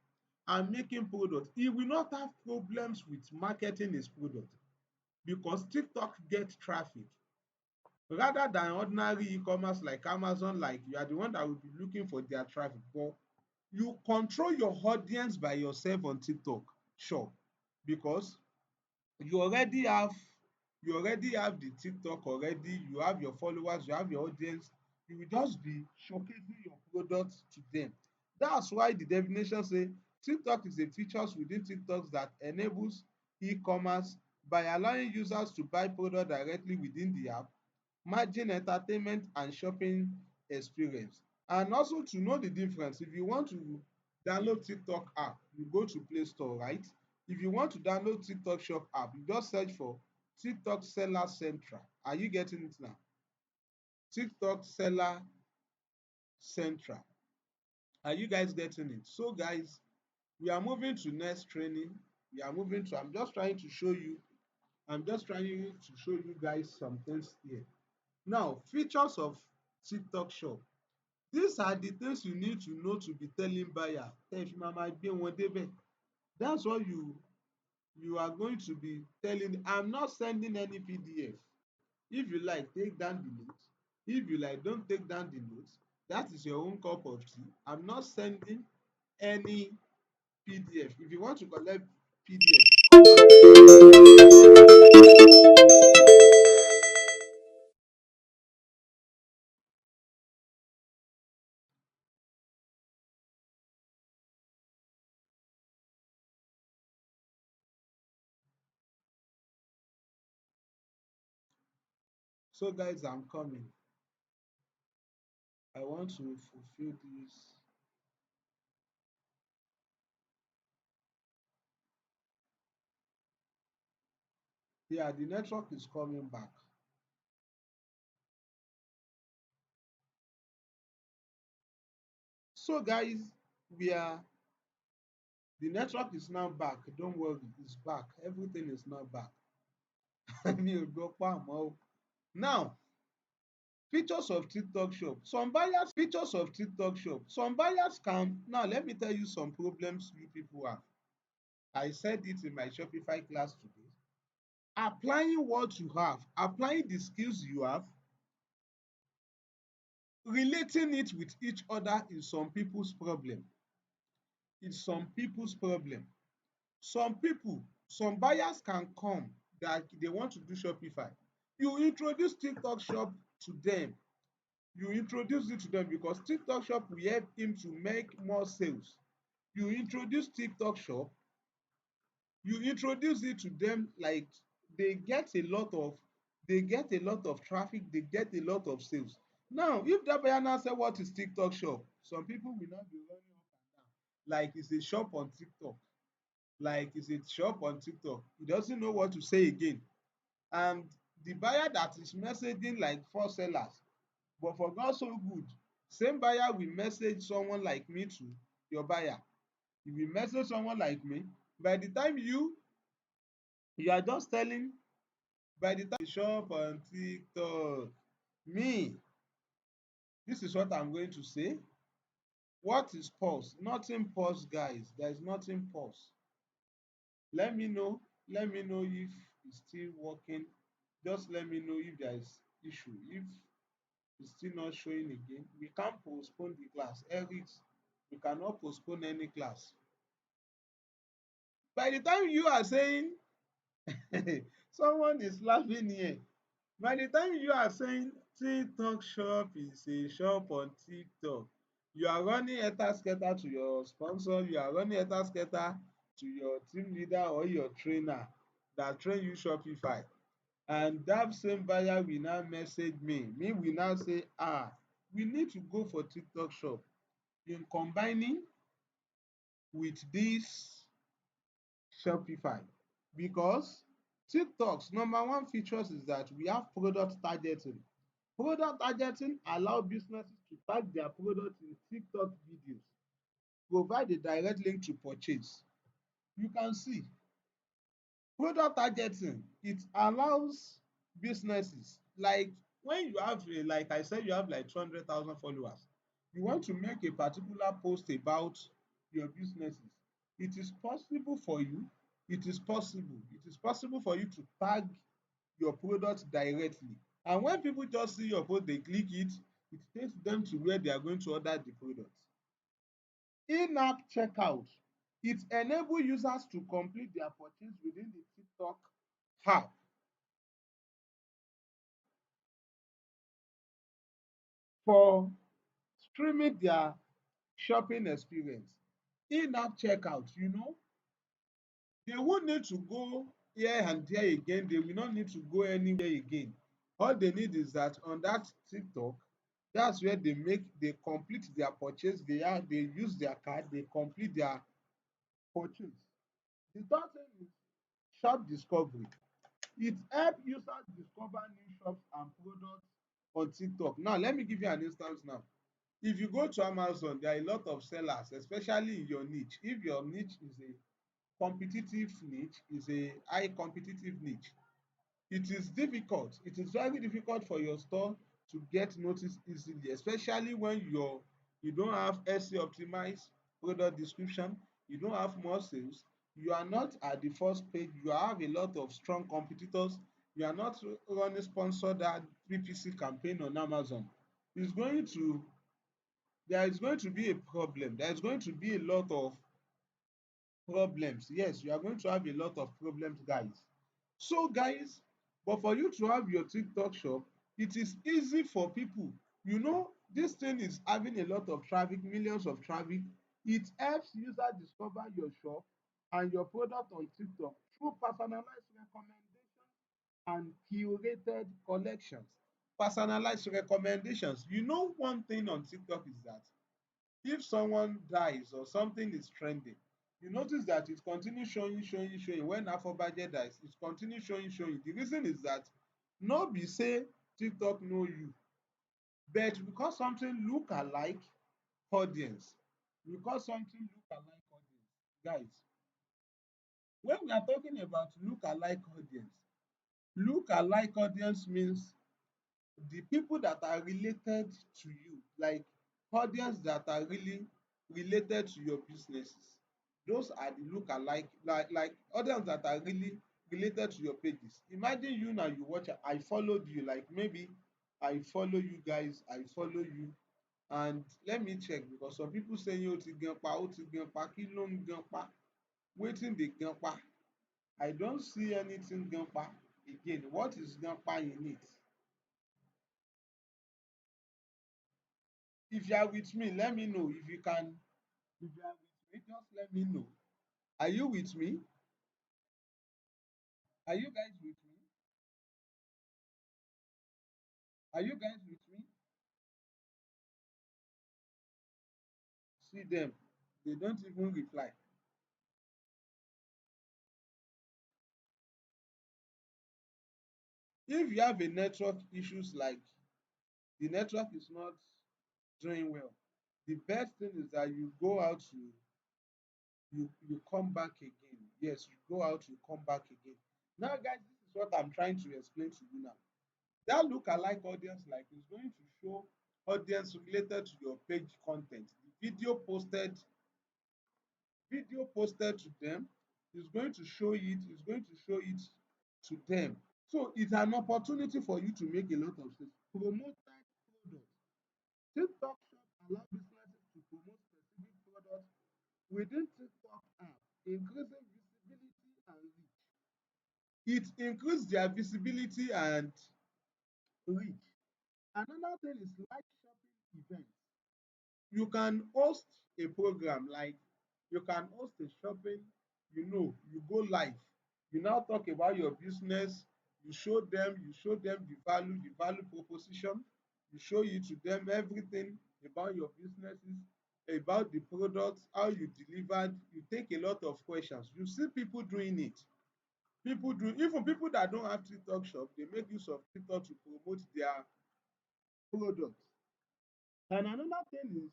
and making products. He will not have problems with marketing his product because TikTok get traffic rather than ordinary e-commerce like Amazon. Like you are the one that will be looking for their traffic, but you control your audience by yourself on TikTok shop because you already have you already have the TikTok already, you have your followers, you have your audience, you will just be showcasing your products to them. That's why the definition say TikTok is a features within TikToks that enables e-commerce by allowing users to buy product directly within the app, merging entertainment and shopping experience. And also to know the difference, if you want to download TikTok app, you go to Play Store, right? If you want to download TikTok shop app, you just search for TikTok seller central. Are you getting it now? TikTok seller central. Are you guys getting it? So guys, we are moving to next training. We are moving to, I'm just trying to show you guys some things here. Now, features of TikTok shop. These are the things you need to know to be telling buyer. Tẹ́ fi máa gbé wọn débẹ̀. That's what you are going to be telling. I'm not sending any PDF. If you like, take down the notes. If you like, don't take down the notes. That is your own cup of tea. I'm not sending any PDF. If you want to collect PDF, so guys, I'm coming. I want to fulfill this. Yeah, the network is coming back. So guys, we are the network is now back. Don't worry, it's back. Everything is now back. Mi ò gbọ́ pàmò o. Now, features of TikTok shop. Some buyers can, now let me tell you some problems you people have. I said it in my Shopify class today. Applying what you have, applying the skills you have, relating it with each other is some people's problem. It's some people's problem. Some people, some buyers can come that they want to do Shopify. You introduce TikTok shop to them. You introduce it to them because TikTok shop will help him to make more sales. You introduce TikTok shop, you introduce it to them, like they get a lot of traffic, they get a lot of sales. Now, if that buyer now say what is TikTok shop, some people will not be running up and down like it's a shop on TikTok. Like it's a shop on TikTok. He doesn't know what to say again. And the buyer that is messaging like four sellers, but for God so good, same buyer will message someone like me to your buyer. If you message someone like me, by the time you are just telling, by the time shop on TikTok, me, this is what I'm going to say. What is pause? Nothing pause, guys. There is nothing pause. Let me know. Let me know if it's still working. Just let me know if there is issue. If it's still not showing again, we can't postpone the class. Eric, we cannot postpone any class. By the time you are saying, someone is laughing here. By the time you are saying TikTok shop is a shop on TikTok, you are running etasketa to your sponsor, you are running etasketa to your team leader or your trainer that train you Shopify. And that same buyer will now message me. Me will now say, we need to go for TikTok shop. In combining with this Shopify, because TikTok's number one features is that we have product targeting. Product targeting allow businesses to tag their product in TikTok videos, provide a direct link to purchase. You can see product targeting, it allows businesses, like when you have like I said, you have like 200,000 followers. You want to make a particular post about your businesses. It is possible for you. It is possible. It is possible for you to tag your product directly. And when people just see your post, they click it, it takes them to where they are going to order the product. In-app checkout. It enables users to complete their purchase within the TikTok app for streaming their shopping experience. In-app checkout, they won't need to go here and there again. They will not need to go anywhere again. All they need is that on that TikTok, that's where they complete their purchase. They use their card, they complete their purchase. The third thing is shop discovery. It helps users discover new shops and products on TikTok. Now, let me give you an instance now. If you go to Amazon, there are a lot of sellers, especially in your niche. If your niche is a competitive niche, is a high competitive niche, it is difficult. It is very difficult for your store to get noticed easily, especially when you don't have SEO optimized product description, you don't have more sales, you are not at the first page, you have a lot of strong competitors, you are not running sponsored ad PPC campaign on Amazon. It's going to There is going to be a problem. There is going to be a lot of problems. Yes, you are going to have a lot of problems, guys. So, guys, but for you to have your TikTok shop, it is easy for people. This thing is having a lot of traffic, millions of traffic. It helps users discover your shop and your product on TikTok through personalized recommendations and curated collections. Personalized recommendations. One thing on TikTok is that if someone dies or something is trending, you notice that it continues showing. When Afobajẹ dies, it continues showing. The reason is that no be say TikTok know you, but because something look alike audience, guys, when we are talking about look alike audience means the people that are related to you, like audience that are really related to your businesses, those are the look alike, like audience that are really related to your pages. Imagine you now, you watch, I followed you, like maybe I follow you guys, I follow you, and let me check, because some people saying ó ti gan pa, kí ló ń gan pa, wetin dey gan pa? I don't see anything gan pa again. What is gan pa in it? If you are with me, let me know. If you can, if you are with me, just let me know. Are you with me? Are you guys with me? Are you guys with me? See them. They don't even reply. If you have a network issues, like the network is not doing well, the best thing is that you go out to you come back again. Yes, you go out, you come back again. Now, guys, this is what I'm trying to explain to you now. That look-alike audience, like, is going to show audience related to your page content. The video posted to them is going to show it to them. So it's an opportunity for you to make a lot of sales. Promoted products. TikTok shop allow businesses to promote specific products within TikTok app, increasing visibility and reach. It increases their visibility and reach. Another thing is live shopping events. You can host a program, like you can host a shopping, you go live, you now talk about your business, you show them the value proposition, you show it to them everything about your businesses, about the products, how you delivered, you take a lot of questions. You see people doing it. Even people that don't have TikTok shop, they make use of TikTok to promote their products. And another thing is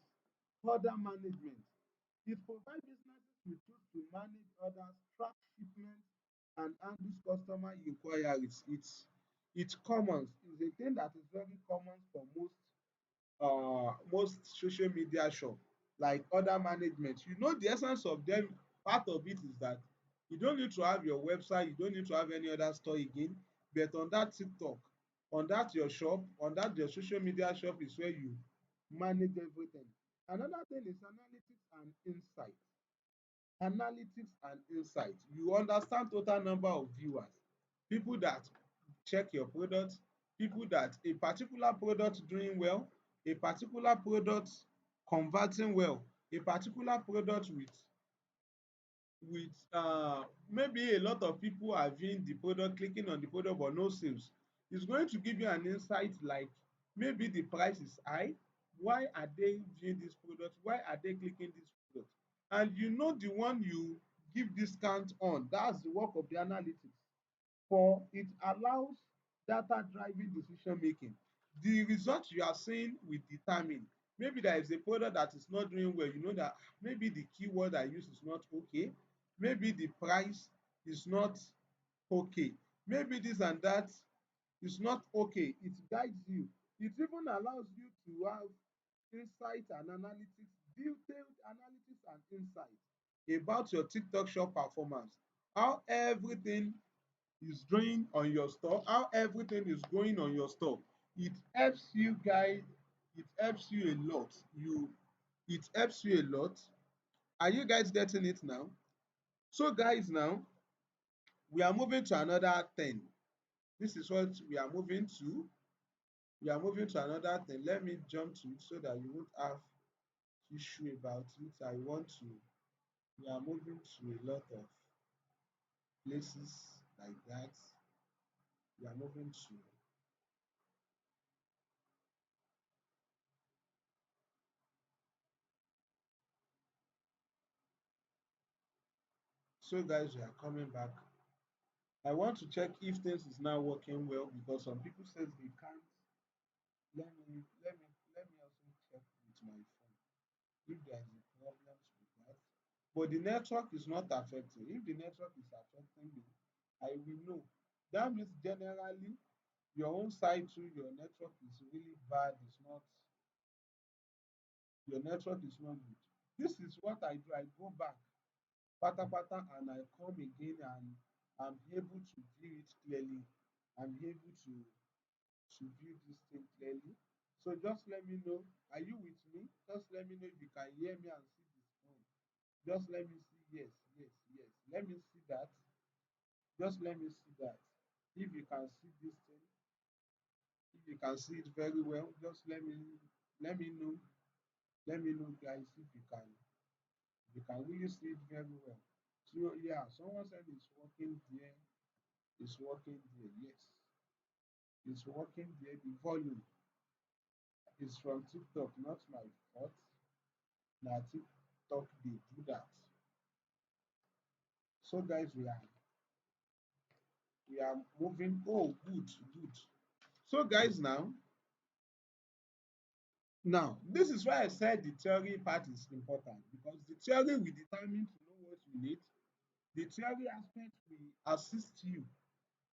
order management. It provides businesses with tools to manage orders, track shipments, and handle customer inquiries. It's common. It's a thing that is very common for most. most social media shop like other management. You know the essence of them, part of it is that you don't need to have your website, you don't need to have any other store again, but on that TikTok, on that your shop, on that your social media shop is where you manage everything. Another thing is analytics and insight. Analytics and insight. You understand total number of viewers, people that check your product, people that a particular product doing well, a particular product converting well, a particular product with maybe a lot of people are viewing the product, clicking on the product but no sales. It's going to give you an insight like maybe the price is high. Why are they viewing this product? Why are they clicking this product? And you know the one you give discount on. That's the work of the analytics. For it allows data driven decision making. The result you are seeing will determine, maybe there is a product that is not doing well, you know that maybe the keyword I use is not okay, maybe the price is not okay, maybe this and that is not okay. It guides you. It even allows you to have insight and analytics, detailed analytics and insight about your TikTok shop performance, how everything is doing on your store, how everything is going on your store. It helps you guys, it helps you a lot. It helps you a lot. Are you guys getting it now? So guys, now we are moving to another thing. This is what we are moving to. We are moving to another thing. Let me jump to it so that you won't have issue about it. I want to, we are moving to a lot of places like that. We are moving to, so guys, we are coming back. I want to check if things is now working well because some people says they can't. Let me also check with my phone if there is a problem with that. But the network is not affecting. If the network is affecting me, I will know. That means generally your own side too, your network is really bad. It's not, your network is not good. This is what I do. I go back pata and I come again and I'm able to view it clearly. I'm able to view this thing clearly. So just let me know. Are you with me? Just let me know if you can hear me and see this phone. Just let me see. Yes, yes, yes. Let me see that. Just let me see that. If you can see this thing, if you can see it very well, just let me know. Let me know, guys, if you can really see it very well. So yeah, someone said it's working there. It's working there. Yes, it's working there. The volume is from TikTok, not my fault. Now TikTok they do that. So guys, we are moving. Oh, good, good. So guys, now this is why I said the theory part is important because the theory will determine to know what you need. The theory aspect will assist you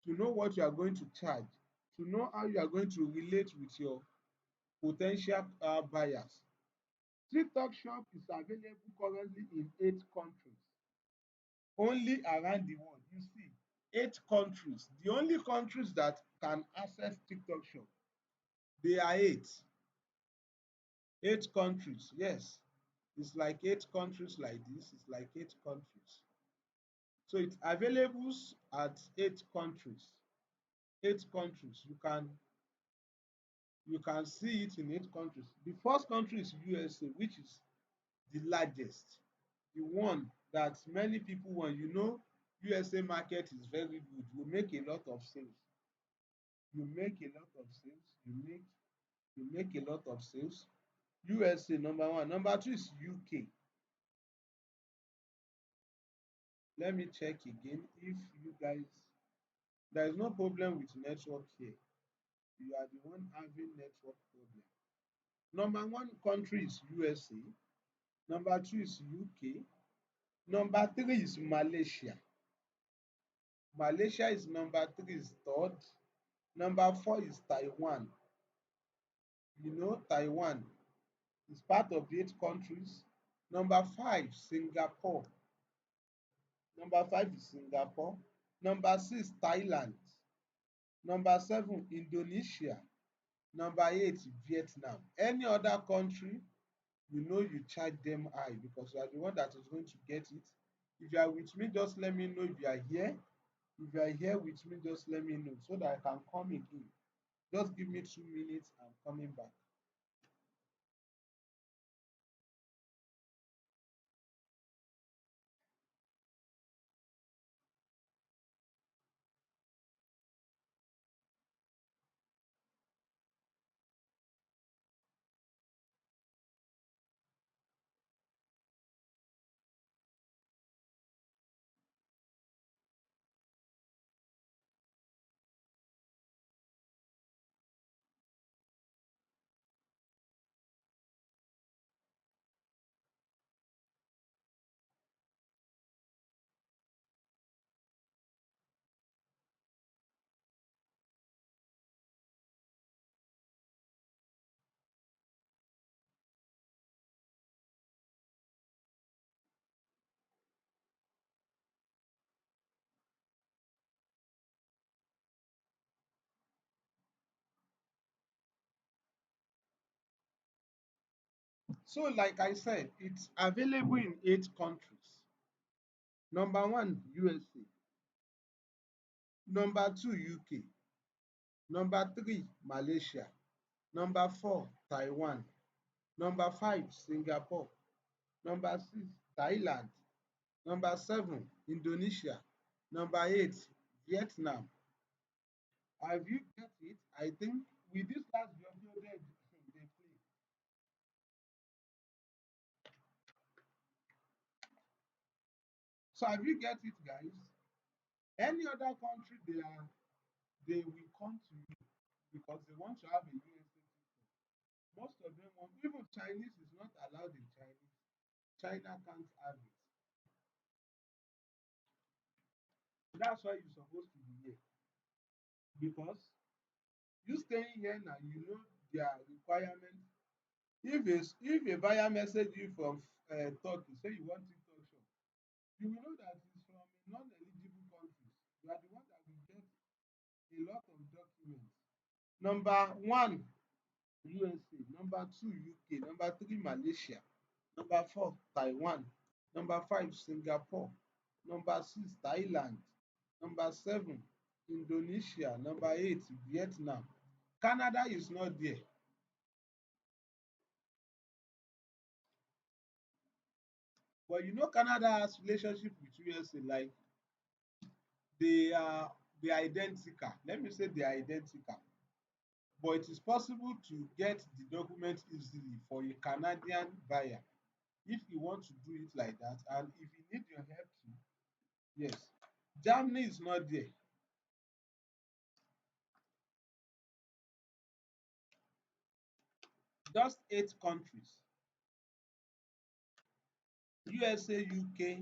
to know what you are going to charge, to know how you are going to relate with your potential buyers. TikTok shop is available currently in 8 countries. Only around the world. You see, 8 countries. The only countries that can access TikTok shop, they are eight. 8 countries. Yes. It's like 8 countries like this. It's like 8 countries. So it's available at 8 countries. 8 countries. You can see it in 8 countries. The first country is USA, which is the largest, the one that many people want. You know, USA market is very good. You make a lot of sales. You make a lot of sales. You make a lot of sales. USA number one. Number two is UK. Let me check again if you guys. There is no problem with network here. You are the one having network problem. Number one country is USA. Number two is UK. Number three is Malaysia. Malaysia is number three, is third. Number four is Taiwan. Taiwan is part of the 8 countries. Number five, Singapore. Number five is Singapore. Number six, Thailand. Number seven, Indonesia. Number eight, Vietnam. Any other country, you charge them high because you are the one that is going to get it. If you are with me, just let me know if you are here. If you are here with me, just let me know so that I can come again. Just give me 2 minutes. I'm coming back. So, like I said, it's available in 8 countries. Number one, USA. Number two, UK. Number three, Malaysia. Number four, Taiwan. Number five, Singapore. Number six, Thailand. Number seven, Indonesia. Number eight, Vietnam. Have you get it? I think with this last video they play. So have you get it, guys? Any other country they will come to you because they want to have a USA TikTok. Most of them want, even Chinese is not allowed in Chinese. China can't have it. That's why you're supposed to be here. Because you staying here now, their requirements. If a buyer message you from Turkey, say you want TikTok shop, you will know that it's from a non-eligible countries. You are the one that will get a lot of documents. Number one, USA. Number two, UK. Number three, Malaysia. Number four, Taiwan. Number five, Singapore. Number six, Thailand. Number seven, Indonesia. Number eight, Vietnam. Canada is not there. But Canada has relationship with USA, like they are identical. Let me say they are identical. But it is possible to get the document easily for a Canadian buyer if you want to do it like that. And if you need your help too, yes. Germany is not there. Just 8 countries: USA, UK,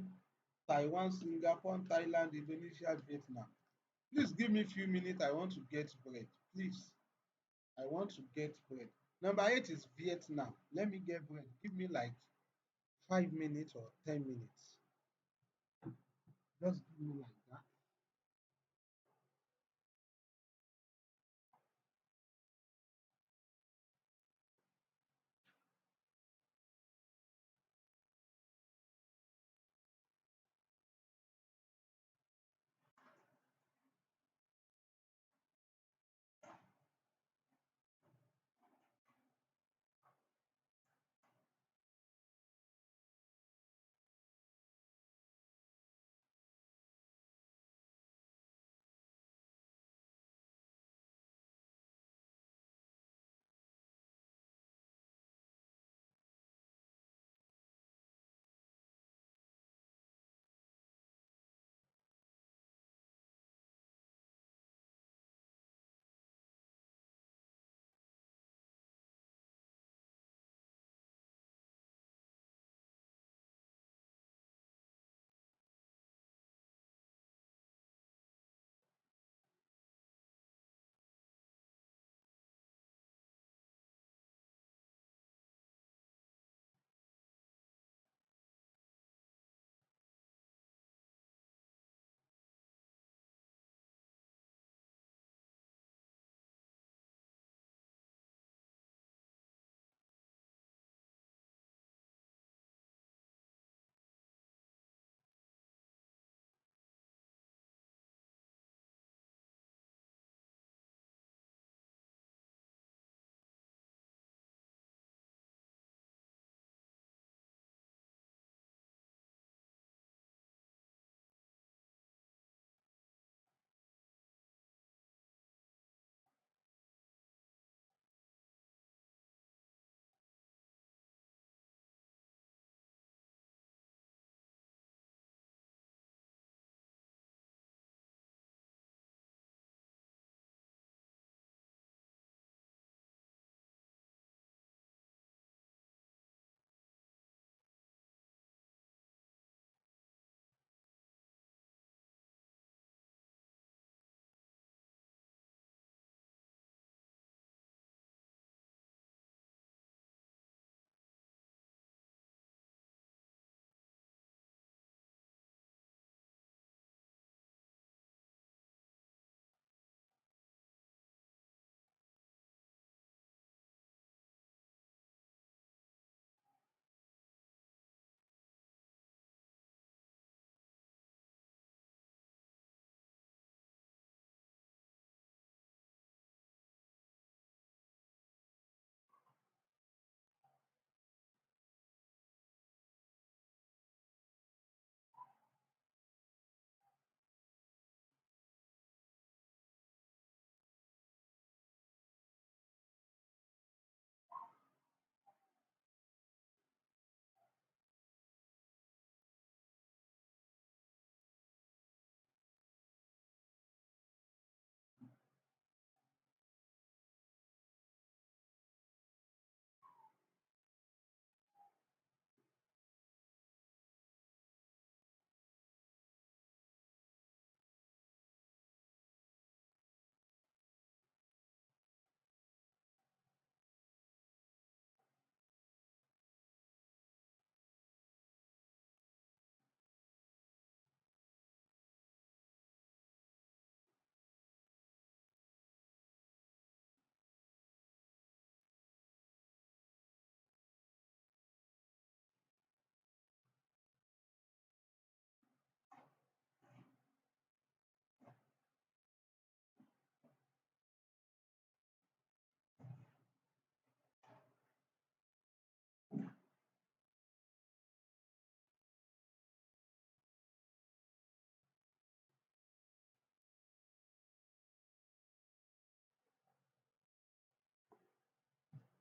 Taiwan, Singapore, Thailand, Indonesia, Vietnam. Please give me a few minutes. I want to get bread. Please. I want to get bread. Number eight is Vietnam. Let me get bread. Give me like 5 minutes or 10 minutes. Just give me like that.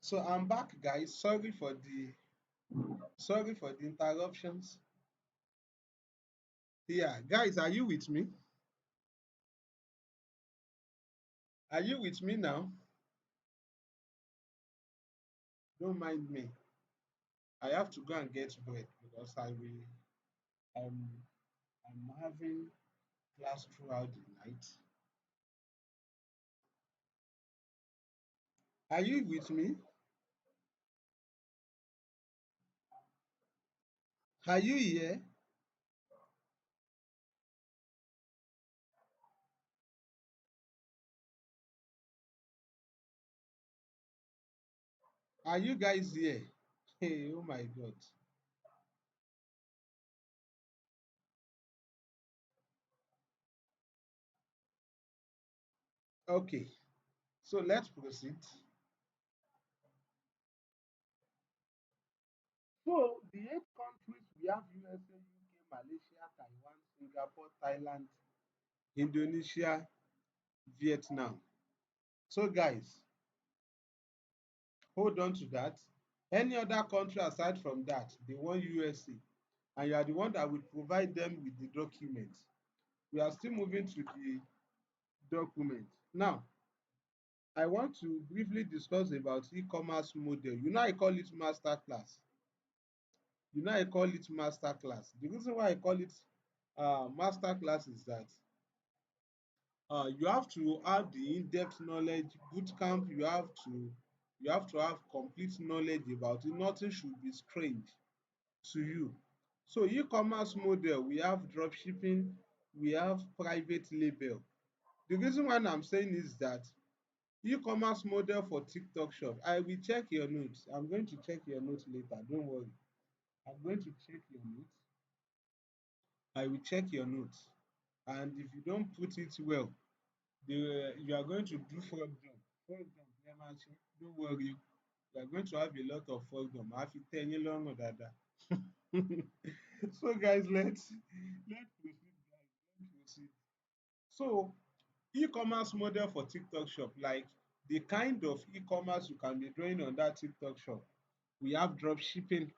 So I'm back, guys. Sorry for the interruptions. Yeah, guys, are you with me? Are you with me now? Don't mind me. I have to go and get bread because I'm I'm having class throughout the night. Are you with me? Are you here? Are you guys here? Hey, oh my God. Okay, so let's proceed. So the eight countries we have: USA, UK, Malaysia, Taiwan, Singapore, Thailand, Indonesia, Vietnam. So guys, hold on to that. Any other country aside from that, they want USA, and you are the one that will provide them with the document. We are still moving to the document. Now, I want to briefly discuss about e-commerce model. I call it masterclass. I call it masterclass. The reason why I call it masterclass is that you have to have the in-depth knowledge. Boot camp, you have to have complete knowledge about it. Nothing should be strange to you. So e-commerce model, we have drop shipping, we have private label. The reason why I'm saying is that e-commerce model for TikTok shop, I will check your notes. I'm going to check your notes later. Don't worry. I'm going to check your notes. I will check your notes. And if you don't put it well, you are going to do fraud job. Fraud job, don't worry. You are going to have a lot of fraud job. Màá fi tẹ́ yín lọ́rùn dáadáa. So guys, let's proceed, guys. Let's proceed. So e-commerce model for TikTok shop, like the kind of e-commerce you can be doing on that TikTok shop. We have drop shipping.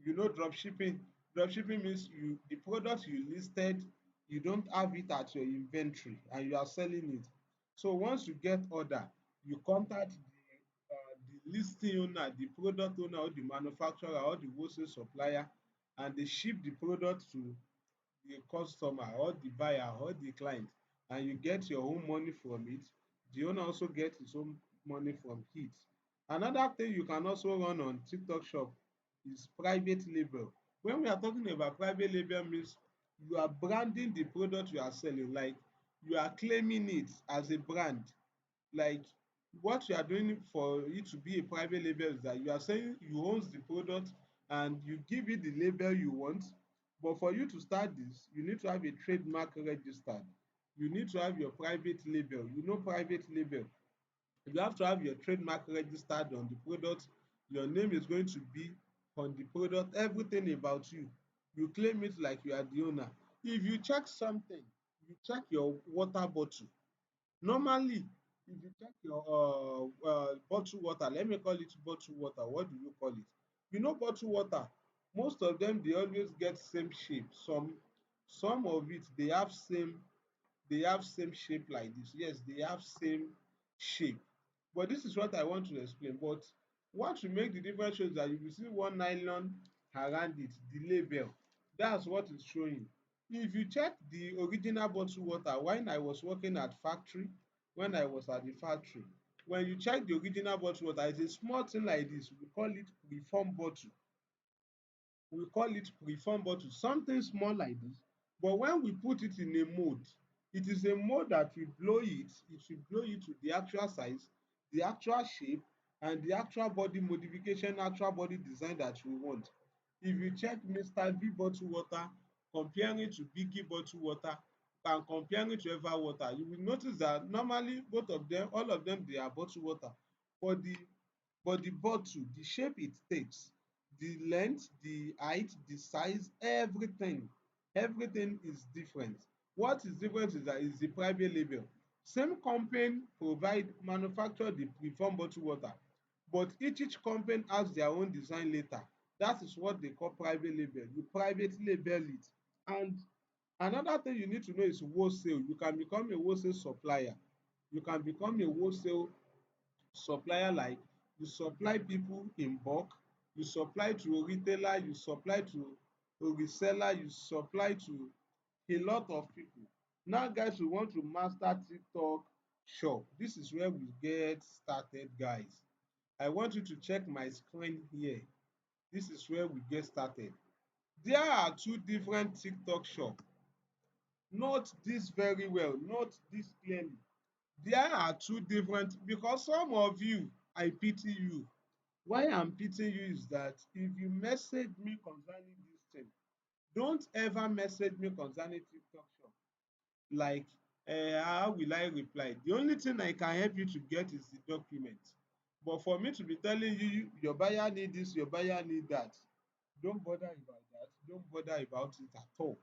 Drop shipping. Drop shipping means the product you listed, you don't have it at your inventory and you are selling it. So once you get order, you contact the listing owner, the product owner, or the manufacturer, or the wholesale supplier, and they ship the product to the customer or the buyer or the client, and you get your own money from it. The owner also gets his own money from it. Another thing you can also run on TikTok shop is private label. When we are talking about private label, means you are branding the product you are selling, like you are claiming it as a brand. Like what you are doing for it to be a private label is that you are saying you own the product and you give it the label you want. But for you to start this, you need to have a trademark registered. You need to have your private label. Private label. You have to have your trademark registered on the product. Your name is going to be on the product. Everything about you. You claim it like you are the owner. If you check something, you check your water bottle. Normally, if you check your bottle water, let me call it bottle water. What do you call it? Bottle water, most of them dey always get same shape. Some of it they have same shape like this. Yes, they have same shape. But this is what I want to explain. But what will make the difference show is that you will see one nylon around it, the label. That's what is showing. If you check the original bottle water when I was working at factory, when I was at the factory, when you check the original bottle water, it's a small thing like this. We call it preform bottle. Preform bottle, something small like this. But when we put it in a mold, it is a mold that will blow it to the actual size, the actual shape, and the actual body modification, actual body design that we want. If you check Mr. V bottle water, comparing it to Biggie bottle water, and comparing it to Eva water, you will notice that normally both of them, all of them, they are bottle water. But the bottle, the shape it takes, the length, the height, the size, everything is different. What is different is that is the private label. Same company manufacture the preform bottle water, but each company has their own design later. That is what they call private label. You private label it. And another thing you need to know is wholesale. You can become a wholesale supplier. You can become a wholesale supplier, like you supply people in bulk, you supply to a retailer, you supply to a reseller, you supply to a lot of people. Now guys, we want to master TikTok shop. This is where we get started guys. I want you to check my screen here. This is where we get started. There are two different TikTok shop. Note this very well, note this clearly. There are two different, because some of you, I pity you. Why I'm pitying you is that if you message me concerning this thing, don't ever message me concerning TikTok shop. Like, how will I reply? The only thing I can help you to get is the document. But for me to be telling you, your buyer need this, your buyer need that, don't bother about that. Don't bother about it at all.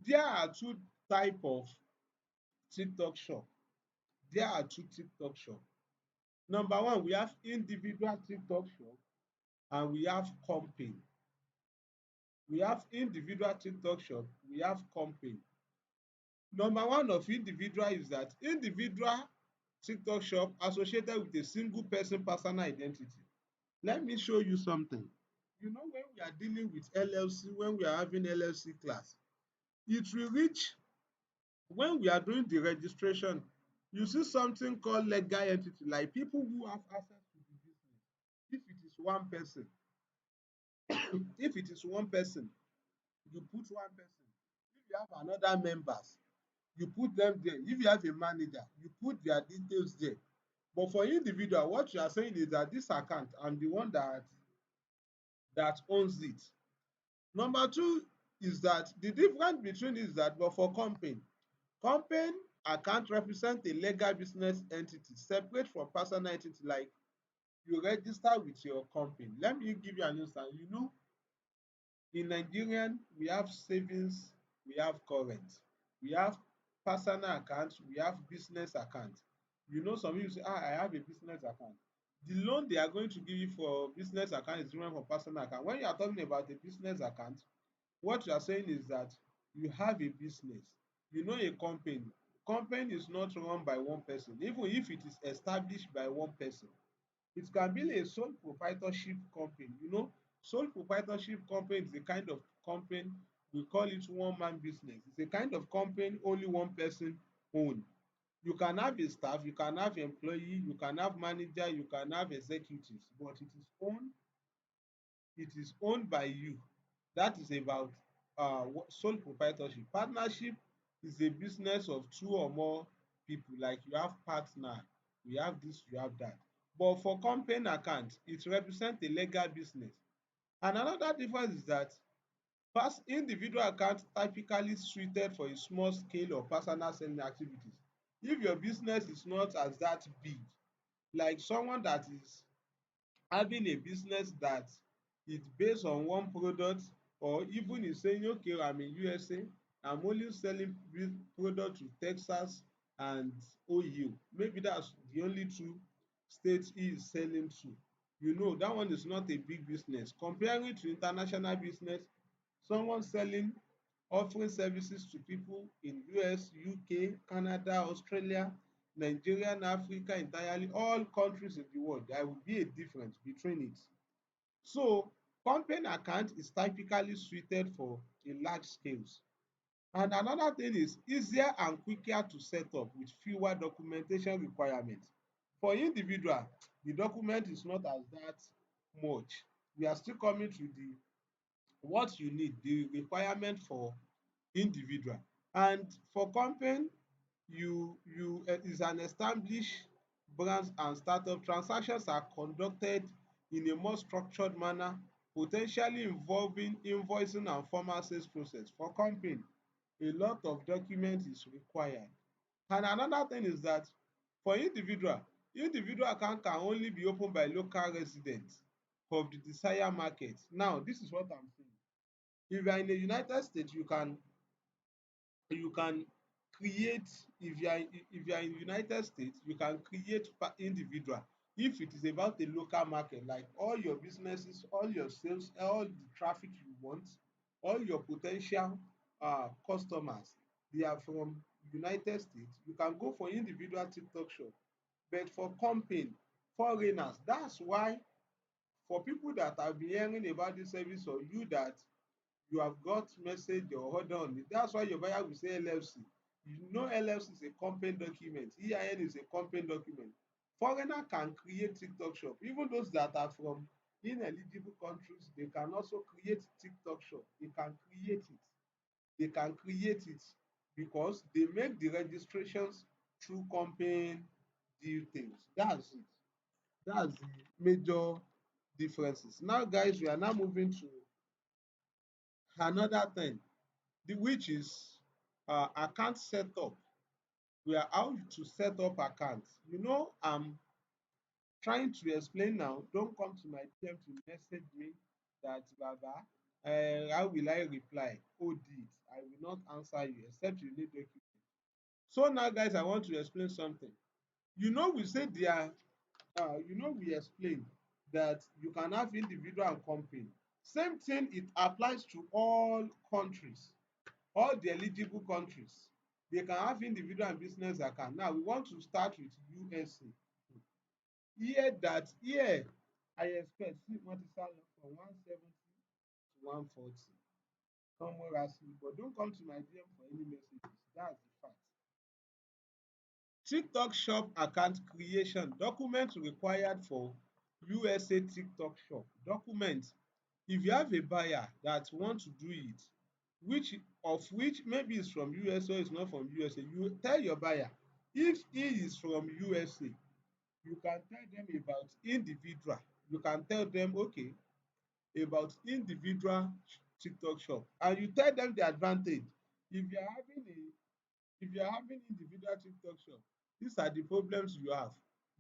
There are two type of TikTok shop. There are two TikTok shop. Number one, we have individual TikTok shop and we have company. We have individual TikTok shop, we have company. Number one of individual is that individual TikTok shop associated with a single person personal identity. Let me show you something. You know, when we are dealing with LLC, when we are having LLC class, it will reach when we are doing the registration, you see something called legal entity, like people who have access to the business. If it is one person, if it is one person, you put one person. If you have another members, you put them there. If you have a manager, you put their details there. But for individual, what you are saying is that this account, I'm the one that owns it. Number two is that the difference between is that, but for company account represent a legal business entity separate from personal entity, like you register with your company. Let me give you an instance. You know, in Nigerian, we have savings, we have current, we have personal account, we have business account. You know, some people say, ah, I have a business account. The loan they are going to give you for business account is different from personal account. When you are talking about a business account, what you are saying is that you have a business, you know, a company. Company is not run by one person, even if it is established by one person. It can be a sole proprietorship company. You know, sole proprietorship company is a kind of company, we call it one man business. It's a kind of company only one person own. You can have a staff, you can have employee, you can have manager, you can have executives, but it is owned by you. That is about sole proprietorship. Partnership is a business of two or more people, like you have partner, we have this, you have that. But for company account, it represents a legal business. And another difference is that individual account typically suited for a small scale or personal selling activities. If your business is not as that big, like someone that is having a business that is based on one product, or even is saying, okay, I'm in USA, I'm only selling this product to Texas and OU. Maybe that's the only two states he is selling to. You know, that one is not a big business. Comparing to international business, someone selling, offering services to people in US, UK, Canada, Australia, Nigeria, and Africa entirely, all countries in the world, there will be a difference between it. So company account is typically suited for a large scales. And another thing is easier and quicker to set up with fewer documentation requirements. For individual, the document is not as that much. We are still coming to the what you need, the requirement for individual. And for company, you is an established brands and startup. Transactions are conducted in a more structured manner, potentially involving invoicing and formal sales process. For company, a lot of document is required. And another thing is that for individual account can only be opened by local residents of the desired market. Now, this is what I'm saying. If you are in the United States, you can create, if you are in United States, you can create individual. If it is about a local market, like all your businesses, all your sales, all the traffic you want, all your potential customers, they are from United States, you can go for individual TikTok shop. But for company, foreigners, that's why for people that have been hearing about this service, or you that you have got message or order on it, that's why your buyer will say LLC. You know LLC is a company document, EIN is a company document. Foreigner can create TikTok shop. Even those that are from ineligible countries, they can also create TikTok shop. They can create it. They can create it because they make the registrations through company deal things. That's it. That's the major differences. Now, guys, we are now moving to another thing, which is account setup. We are how to set up accounts. I'm trying to explain now. Don't come to my DM to message me that Baba, how will I reply? Hold it. I will not answer you except you need document. So now, guys, I want to explain something. We say there we explain that you can have individual and company. Same thing, it applies to all countries, all the eligible countries. They can have individual and business account. Now we want to start with USA. Here I expect see multi-salary from 170 to 140. Come ask me, but don't come to my DM for any messages. That's the fact. TikTok shop account creation. Documents required for USA TikTok shop. Documents. If you have a buyer that want to do it, which maybe is from USA or is not from USA, you tell your buyer. If he is from USA, you can tell them about individual. You can tell them, okay, about individual TikTok shop, and you tell them the advantage. If you are having a if you are having individual TikTok shop, these are the problems you have.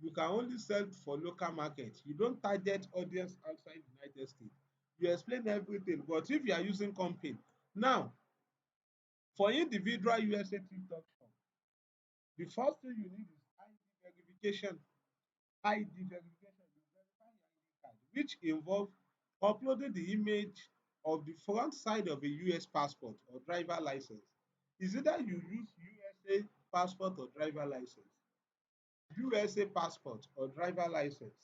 You can only sell for local market. You don't target audience outside United States. You explain everything. But if you are using company, now for individual USA TikTok shop, the first thing you need is ID verification. ID verification, you verify your ID card, which involve uploading the image of the front side of a US passport or driver license. Is either you use USA passport or driver license. USA passport or driver license.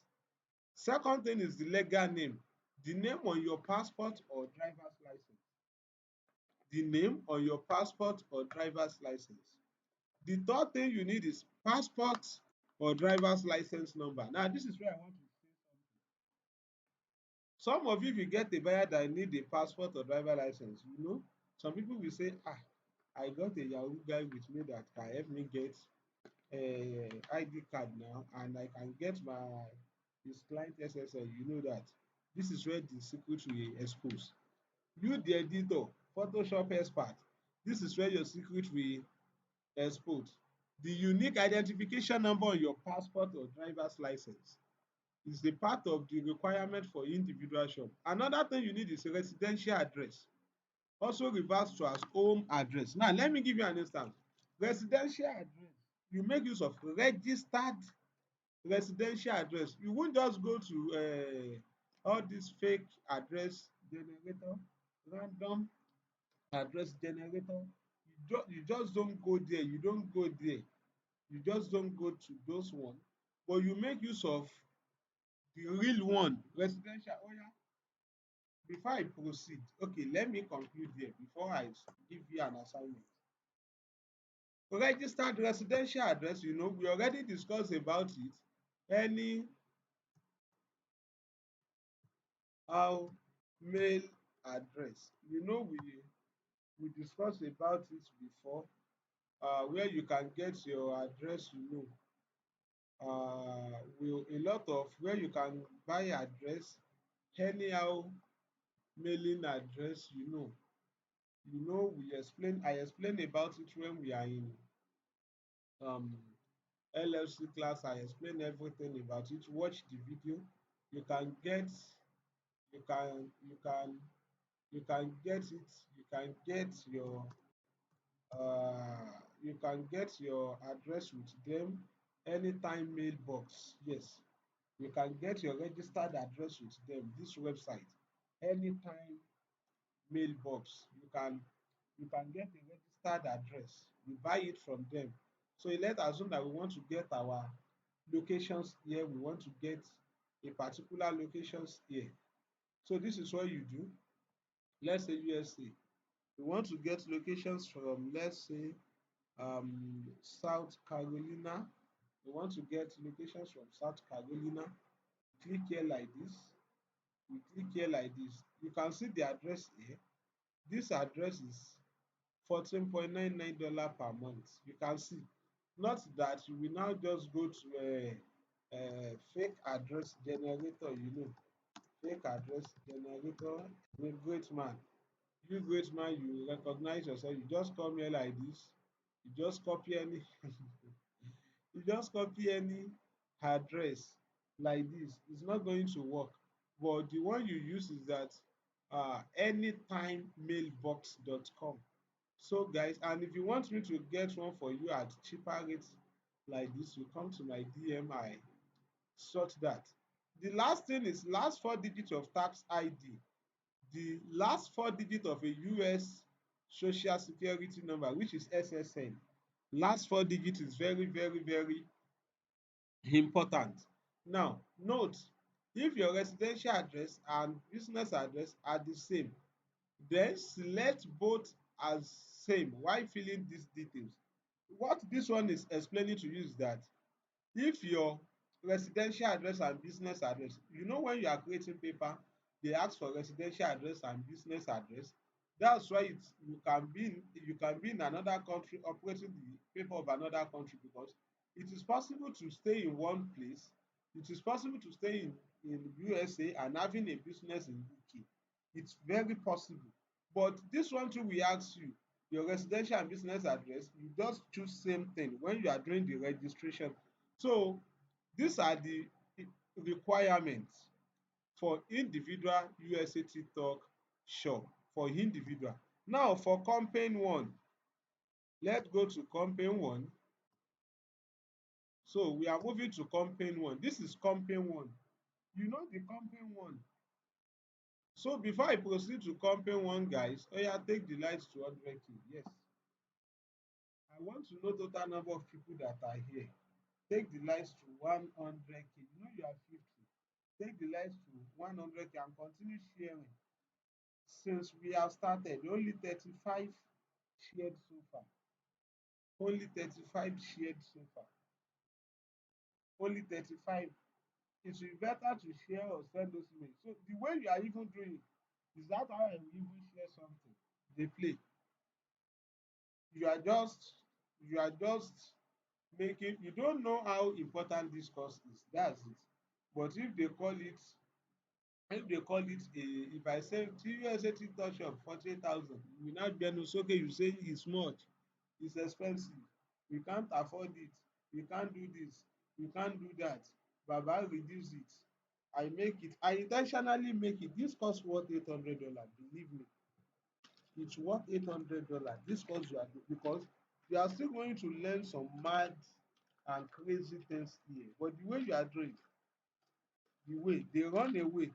Second thing is the legal name. The name on your passport or driver's license. The name on your passport or driver's license. The third thing you need is passport or driver's license number. Now, this is where I want to say something. Some of you, if you get a buyer that need a passport or driver license, some people will say, I got a Yahoo guy with me that can help me get ID card now, and I can get his client SSL. You know that. This is where the secret will expose. You, the editor, Photoshop expert, this is where your secret will expose. The unique identification number on your passport or driver's license is the part of the requirement for individual shop. Another thing you need is a residential address, also referred to as home address. Now, let me give you an instance. Residential address, you make use of registered residential address. You won't just go to all this fake address generator, random address generator. You just don't go there. You don't go there. You just don't go to those ones. But you make use of the real one, residential. Oh yeah. Before I proceed, okay, let me conclude here before I give you an assignment. Registered residential address, we already discussed about it. Any how mail address, we discussed about it before, where you can get your address, a lot of where you can buy address anyhow, mailing address, I explain about it when we are in um LLC class. I explain everything about it. Watch the video. You can get you can you can you can get it. You can get your address with them anytime mailbox. Yes. You can get your registered address with them, this website, anytime mailbox. You can get a registered address. You buy it from them. So let's assume that we want to get our locations here. We want to get a particular locations here. So this is what you do. Let's say USA. We want to get locations from, let's say, South Carolina. We want to get locations from South Carolina. Click here like this. We click here like this. You can see the address here. This address is $14.99 per month. You can see. Not that you will now just go to a fake address generator, fake address generator. A great man. You great man, you recognize yourself. You just come here like this. You just copy any you just copy any address like this. It's not going to work. But the one you use is that anytimemailbox.com. So guys, and if you want me to get one for you at cheaper rates like this, you come to my DM, I sort that. The last thing is last four digits of tax ID. The last four digits of a US social security number, which is SSN. Last four digits is very, very, very important. Now, note, if your residential address and business address are the same, then select both as same while filling these details. What this one is explaining to you is that if your residential address and business address, when you are creating paper, they ask for residential address and business address. That's why you can be in another country operating the paper of another country, because it is possible to stay in one place. It is possible to stay in USA and having a business in UK. It's very possible. But this one too will ask you your residential and business address. You just choose same thing when you are doing the registration. So these are the requirements for individual USA TikTok shop, for individual. Now for campaign one, let's go to campaign one. So we are moving to campaign one. This is campaign one. You know the campaign one. So before I proceed to campaign one, guys, take the lights to 100K. Yes. I want to know total number of people that are here. Take the lights to 100K. You are 50. Take the lights to 100K and continue sharing. Since we have started, only 35 shared so far. Only 35 shared so far. Only 35. It will be better to share or send those emails. So the way you are even doing it is that how I will even share something. They play. You are just you are just making, you don't know how important this course is. That's it. But if they call it if I say USA TikTok shop 48,000, you will not be okay, you say it's much, it's expensive, we can't afford it, we can't do this, we can't do that. Baba reduce it. I intentionally make it. This course worth $800. Believe me, it's worth $800. This course you are doing, because you are still going to learn some mad and crazy things here. But the way you are doing, the way they run away,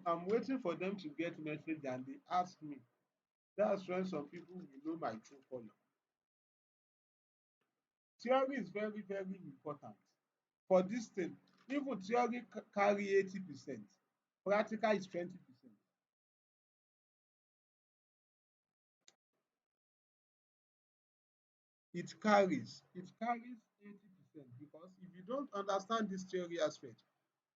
I'm waiting for them to get message and they ask me. That's when some people will know my true color. Theory is very, very important for this thing. Even theory carry 80%, practical is 20%. It carries 80%, because if you don't understand this theory aspect,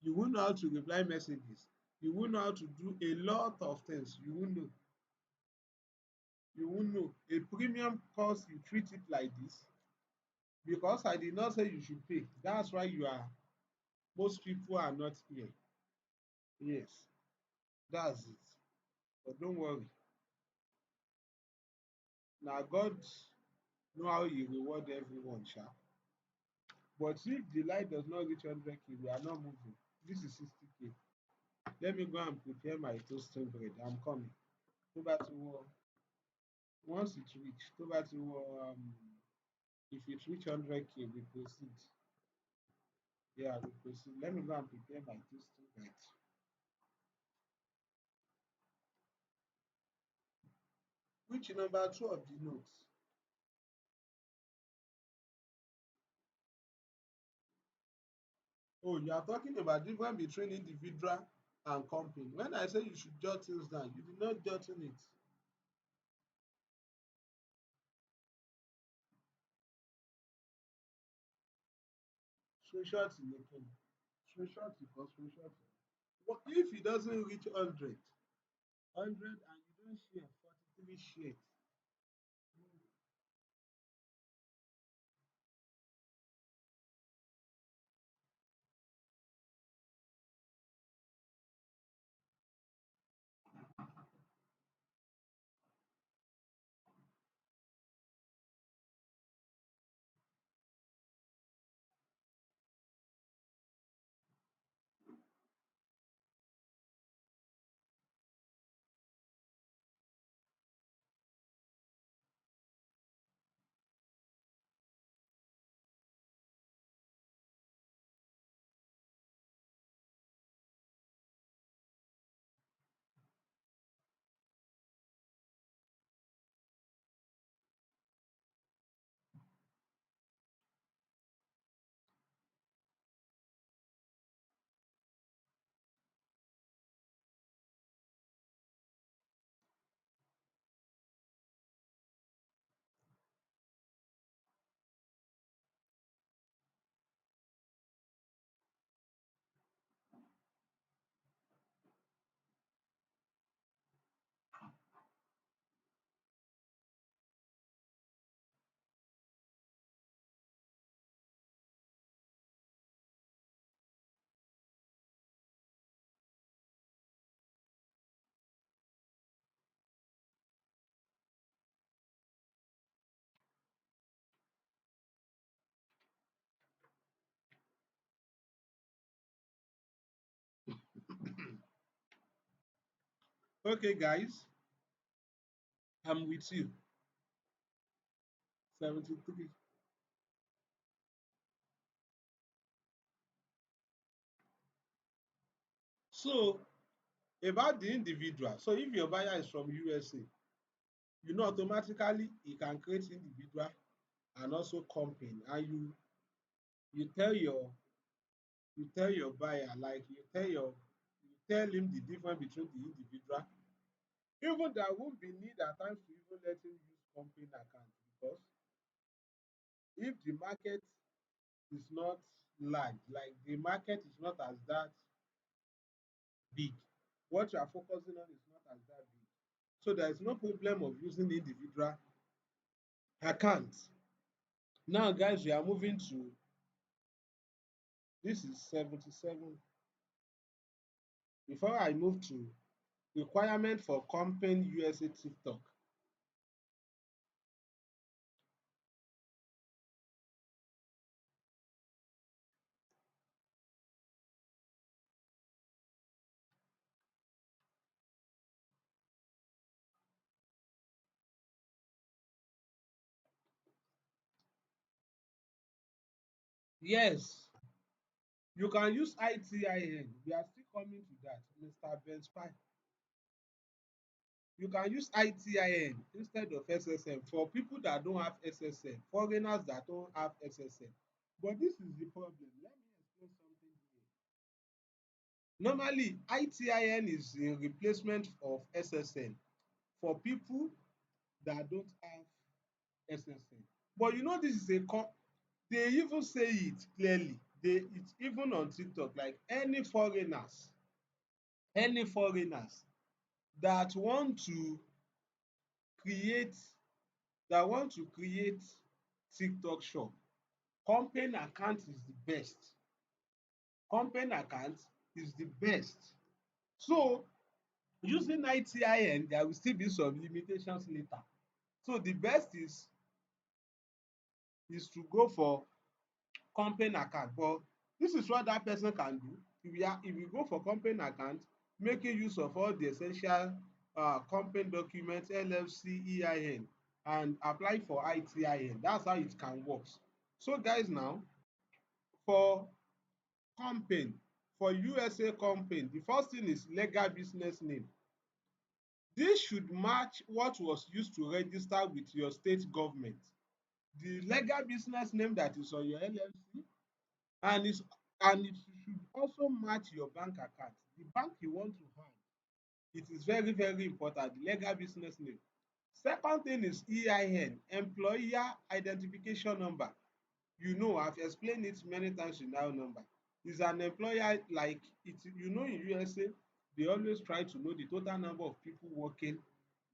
you won't know how to reply messages, you won't know how to do a lot of things. You won't know a premium course. You treat it like this, because I did not say you should pay. That's why most people are not here. Yes, that's it. But don't worry. Now God know how He reward everyone, sha. But if the light does not reach 100K, we are not moving. This is 60K. Let me go and prepare my toasting bread. I'm coming. Tó bá ti wọ Once it reach, tó bá ti wọ if it reach 100K, we proceed. Yeah, we proceed. Let me go and prepare my two students. Which number two of the notes? Oh, you are talking about difference between individual and company. When I say you should jot things down, you did not jot in it. Screenshot in the king. Screenshot because screenshot. What if it doesn't reach 100 and you don't share 43 shares? Okay, guys, I'm with you. 73. So, about the individual. So, if your buyer is from USA, you know automatically he can create individual and also company. And you tell your you tell your buyer, like you tell him the difference between the individual. Even there won't be need at times to even let him use company account because if the market is not large, like the market is not as that big, what you are focusing on is not as that big. So there is no problem of using individual accounts. Now, guys, we are moving to this is 77. Before I move to requirement for company USA TikTok. Yes, you can use ITIN. We are still coming to that, Mr. Ben Spy. You can use ITIN instead of SSM for people that don't have SSM, foreigners that don't have SSM. But this is the problem. Let me explain something here. Normally, ITIN is a replacement of SSN for people that don't have SSN. But you know, this is a they even say it clearly. It's even on TikTok, like any foreigners that want to create create TikTok shop, company account is the best. Company account is the best. So using ITIN, there will still be some limitations later. So the best is to go for company account. But this is what that person can do. If you go for company account, making use of all the essential company documents, LLC, EIN, and apply for ITIN. That's how it can work. So guys, now for Company. For USA company, the first thing is legal business name. This should match what was used to register with your state government. The legal business name that is on your LLC, and is and it should also match your bank account. The bank you want to have, it is very very important, the legal business name. Second thing is EIN, employer identification number. You know, I've explained it many times in that number. Is an employer, like it, you know, in USA they always try to know the total number of people working,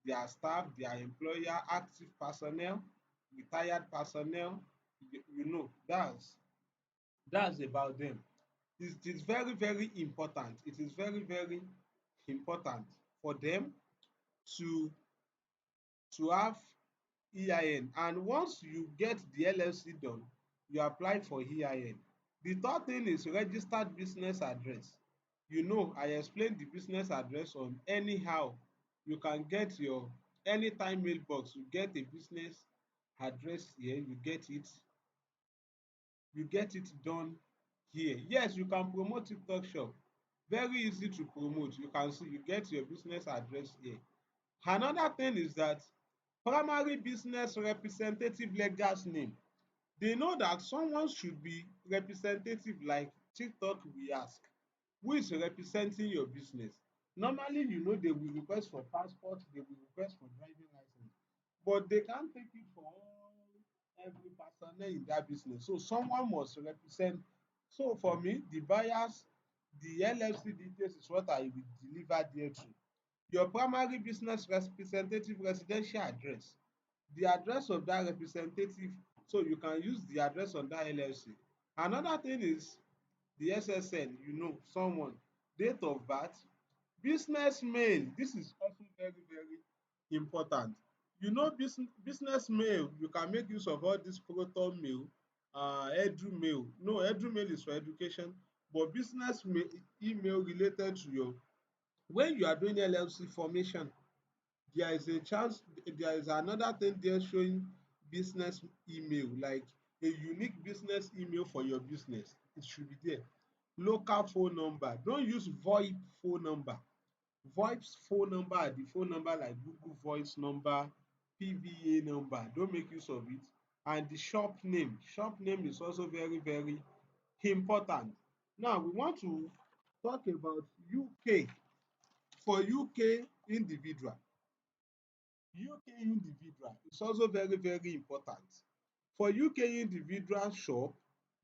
their staff, their employer, active personnel, retired personnel. You know, that's about them. It is very very important, it is very very important for them to have EIN. And once you get the LLC done, you apply for EIN. The third thing is registered business address. You know, I explained the business address on anyhow. You can get your anytime mailbox, you get a business address here, you get it done here. Yes, you can promote TikTok shop. Very easy to promote. You can see you get your business address here. Another thing is that primary business representative legal name. They know that someone should be representative, like TikTok will ask, who is representing your business? Normally, you know, they will request for passport, they will request for driving license, but they can't take it for all every personnel in that business. So someone must represent. So for me, the buyers, the LLC details is what I will deliver there to. Your primary business representative residential address, the address of that representative, so you can use the address on that LLC. Another thing is the SSN, you know, someone, date of birth, business mail. This is also very very important. You know, business mail, you can make use of all this proton mail, edu mail. No, edu mail is for education, but business mail, email related to your, when you are doing LLC formation, there is a chance, there is another thing there showing business email, like a unique business email for your business. It should be there. Local phone number. Don't use VoIP phone number. VoIP's phone number are the phone number like Google Voice number, PVA number. Don't make use of it. And the shop name. Shop name is also very very important. Now we want to talk about UK. For UK individual, UK individual is also very very important. For UK individual shop,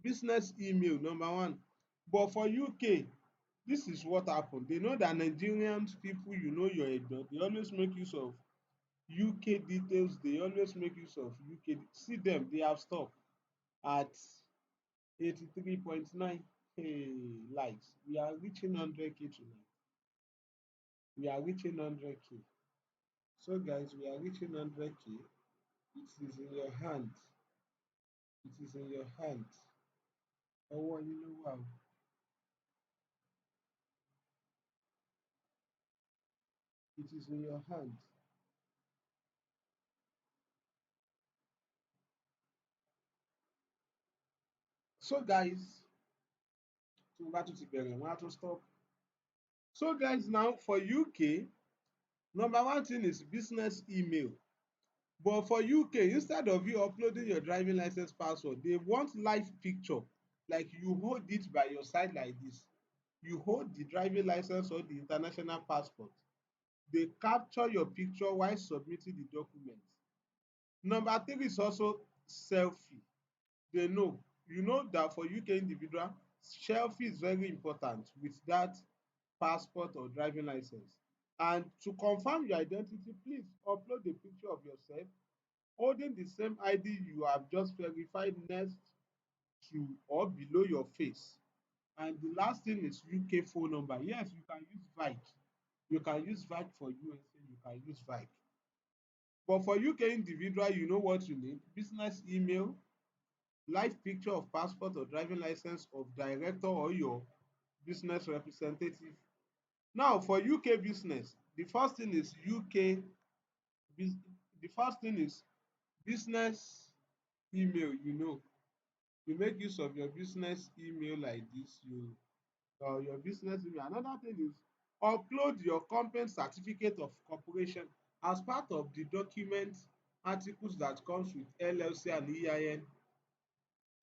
business email number one. But for UK, this is what happen. They know that Nigerians people, you know, your adult, they always make use of UK details, they always make use of UK. See them, they have stopped at 83.9 likes. We are reaching 100K tonight. We are reaching 100K. So guys, we are reaching 100K. It is in your hand. It is in your hand. Ọwọ́ yín ló wà o. It is in your hand. So guys, tí mo bá tún ti bẹ̀rẹ̀, wọ́n á tún stop. So guys, now for UK, number one thing is business email. But for UK, instead of you uploading your driving license password, they want live picture. Like you hold it by your side like this. You hold the driving license or the international passport. They capture your picture while submitting the document. Number three is also selfie. They know, you know that for UK individual, selfie is very important with that passport or driving license. And to confirm your identity, please upload a picture of yourself holding the same ID you have just verified next to or below your face. And the last thing is UK phone number. Yes, you can use VIC. You can use VIC for USA, you can use VIC. But for UK individual, you know what you need: business email, live picture of passport or driving license of director or your business representative. Now for UK business, the first thing is the first thing is business email, you know. You make use of your business email like this. Your business email. Another thing is upload your company certificate of corporation as part of the document articles that comes with LLC and EIN.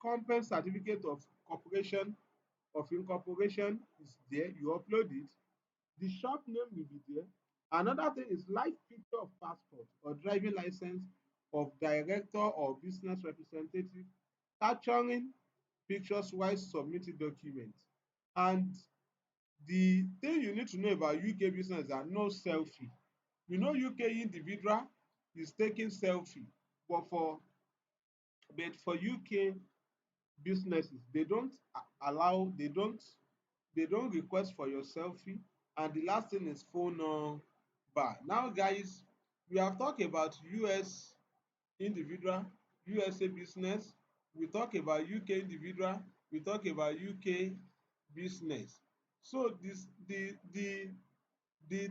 Company certificate of corporation of incorporation is there. You upload it. The shop name will be there. Another thing is live picture of passport or driving license of director or business representative, capturing pictures while submitting documents. And the thing you need to know about UK business is that no selfie. You know UK individual is taking selfie, but for UK businesses, they don't allow, they don't request for your selfie. And the last thing is phone number. Now guys, we have talked about US individual, USA business, we talk about UK individual, we talk about UK business. So the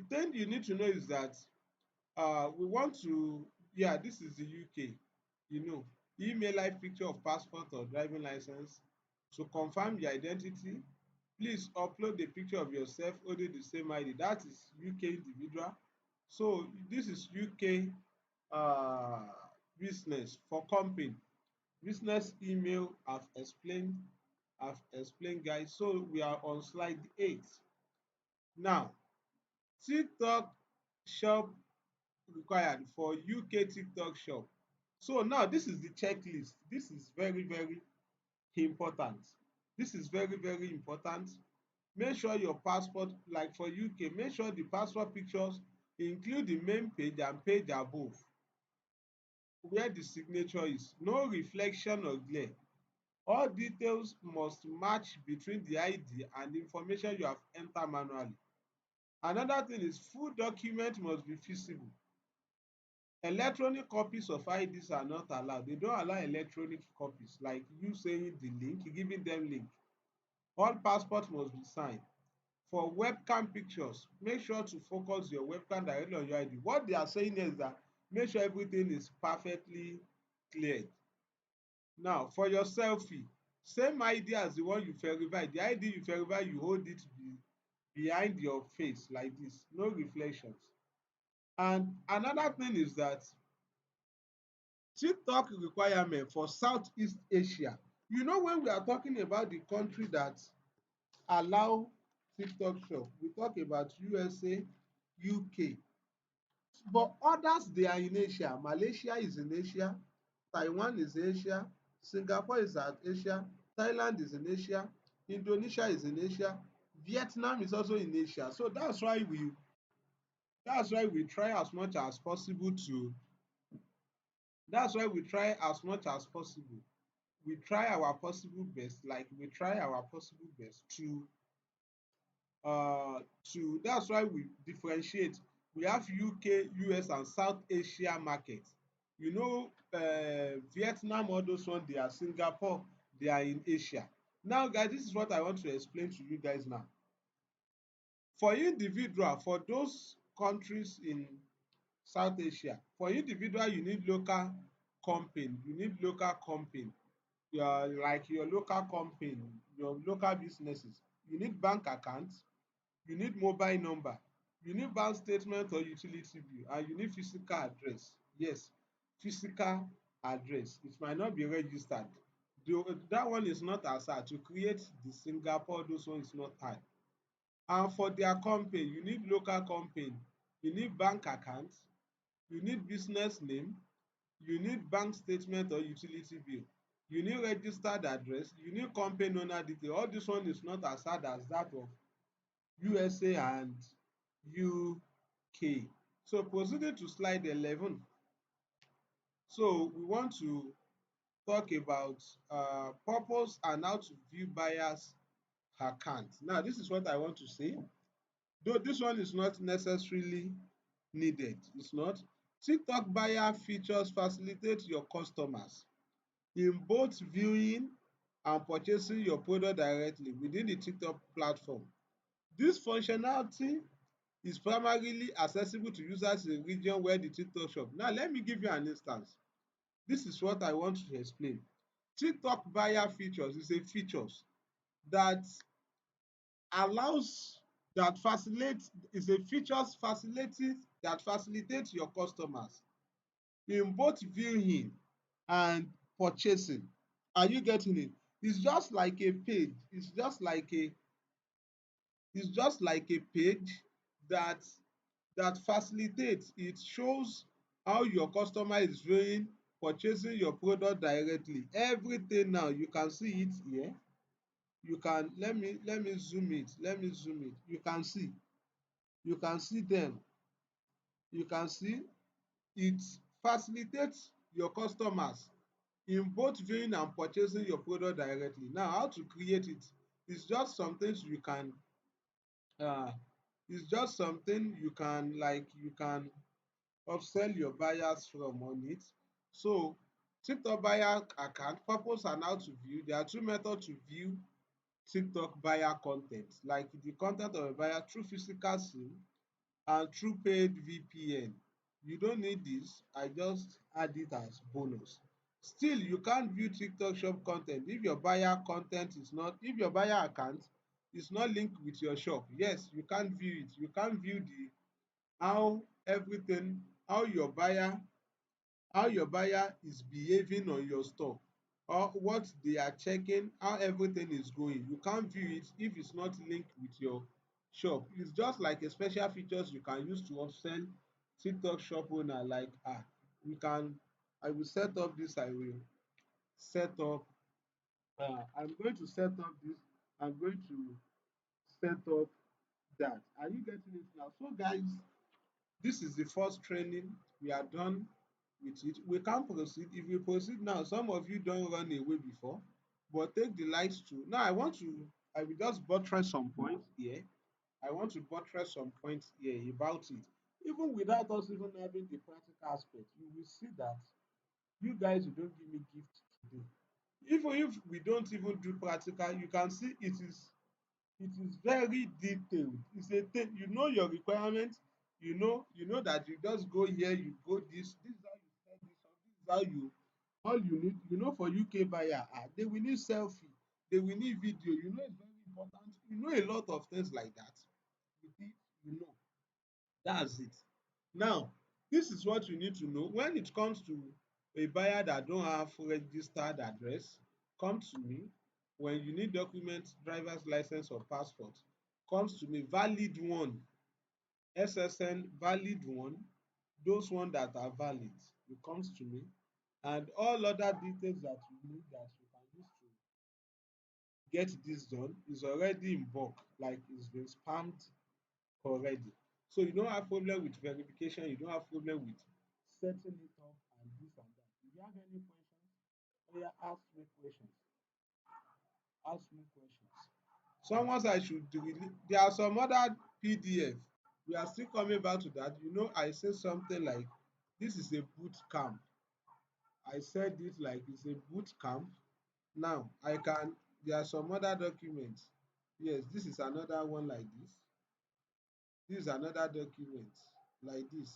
thing you need to know is that we want to, yeah, this is the UK, you know, email live picture of passport or driving license. To confirm your identity, please upload a picture of yourself holding the same ID. That is UK individual. So this is UK business. For company, business email, I've explained guys. So we are on slide 8 now. TikTok shop required for UK TikTok shop. So now this is the checklist. This is very important. This is very important. Make sure your passport, like for UK, make sure the passport pictures include the main page and page above where the signature is. No reflection or glare. All details must match between the ID and the information you have entered manually. Another thing is full document must be feasible. Electronic copies of IDs are not allowed. They don't allow electronic copies, like you saying the link, giving them link. All passports must be signed. For webcam pictures, make sure to focus your webcam directly on your ID. What they are saying is that make sure everything is perfectly cleared. Now, for your selfie, same ID as the one you verify. The ID you verify, you hold it behind your face like this, no reflections. And another thing is that TikTok requirement for Southeast Asia. You know, when we are talking about the country that allow TikTok shop, we talk about USA, UK, but others they are in Asia. Malaysia is in Asia, Taiwan is Asia, Singapore is at Asia, Thailand is in Asia, Indonesia is in Asia, Vietnam is also in Asia. So that's why we try as much as possible to that's why we try as much as possible. We try our possible best, like we try our possible best uh to that's why we differentiate. We have UK, US and South Asia market. You know, Vietnam, all those ones, they are Singapore, they are in Asia. Now guys, this is what I want to explain to you guys now. For individual, for those countries in South Asia, for individual you need local company, you need local company, like your local company, your local businesses. You need bank account, you need mobile number, you need bank statement or utility bill, and you need physical address. Yes, physical address. It might not be registered. That one is not as hard to create. The Singapore, those one is not hard. And for their company, you need local company, you need bank account, you need business name, you need bank statement or utility bill, you need registered address, you need company owner detail. All this one is not as hard as that of USA and UK. So proceeding to slide 11. So we want to talk about purpose and how to view buyers account. Now this is what I want to say. Though this one is not necessarily needed, it's not. TikTok buyer features facilitate your customers in both viewing and purchasing your product directly within the TikTok platform. This functionality is primarily accessible to users in region where the TikTok shop. Now let me give you an instance. This is what I want to explain. TikTok buyer features is a features that allows that facilitates is a features facilitates that facilitates your customers in both viewing and purchasing. Are you getting it? It's just like a page. It's just like a page that facilitates. It shows how your customer is viewing, purchasing your product directly. Everything now you can see it here. You can let me zoom it. Let me zoom it. You can see them. You can see it facilitates your customers in both viewing and purchasing your product directly. Now, how to create it? It's just some things you can uh it's just something you can upsell your buyers from on it. So TikTok buyer account purpose and how to view. There are two methods to view TikTok buyer content, like the content of a buyer through physical SIM and through paid VPN. You don't need this. I just add it as bonus. Still, you can't view TikTok shop content if your buyer account is not linked with your shop. Yes, you can't view it. You can't view the how everything how your buyer is behaving on your store, or what they are checking, how everything is going. You can't view it if it's not linked with your shop. It's just like a special features you can use to upsell TikTok shop owner, like we can I will set up this. Set up I'm going to set up this. I'm going to set up that. Are you getting it now? So guys, this is the first training. We are done with it. We can proceed. If we proceed now, some of you don't run away before, but take the lights too. Now I will just buttress some points here. I want to buttress some points here about it. Even without us even having the practical aspect, you will see that you guys will don't give me gift today. Even if we don't even do practical, you can see it is very detailed. It's a thing. You know your requirements. You know that you just go here, you go this is how you set this up, this is how you all you need. For UK buyer, they will need selfie, they will need video. It's very important. A lot of things like that. With it, you know that's it. Now, this is what you need to know when it comes to a buyer that don't have registered address. Come to me. When you need documents, driver's license or passport, comes to me. Valid one, SSN valid one, those ones that are valid, it comes to me. And all other details that you need that you can use to get this done is already in bulk, like it's been spammed already. So you don't have problem with verification, you don't have problem with setting it up and this and that. If you have any questions, yeah, ask me questions. Ask me questions. Someone said I should delete. There are some other PDF. We are still coming back to that. I said something like this is a boot camp. I said it like it's a boot camp. Now I can. There are some other documents. Yes, this is another one like this. This is another document like this.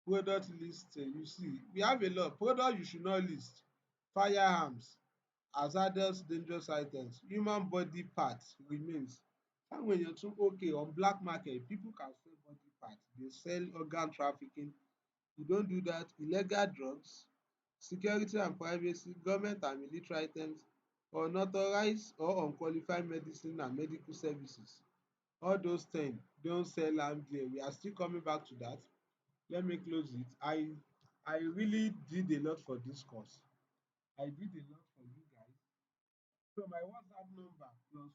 Product list. You see, we have a lot. Product you should not list. Firearms, hazardous dangerous items, human body parts remains. Táwọn èèyàn tún okay on black market, people can sell body parts, they sell organ trafficking. You don't do that. Illegal drugs, security and privacy, government and military items, unauthorized or unqualified medicine and medical services. All those things don't sell am there. We are still coming back to that. Let me close it. I really did a lot for this course. I did a lot for you guys. So my WhatsApp number +1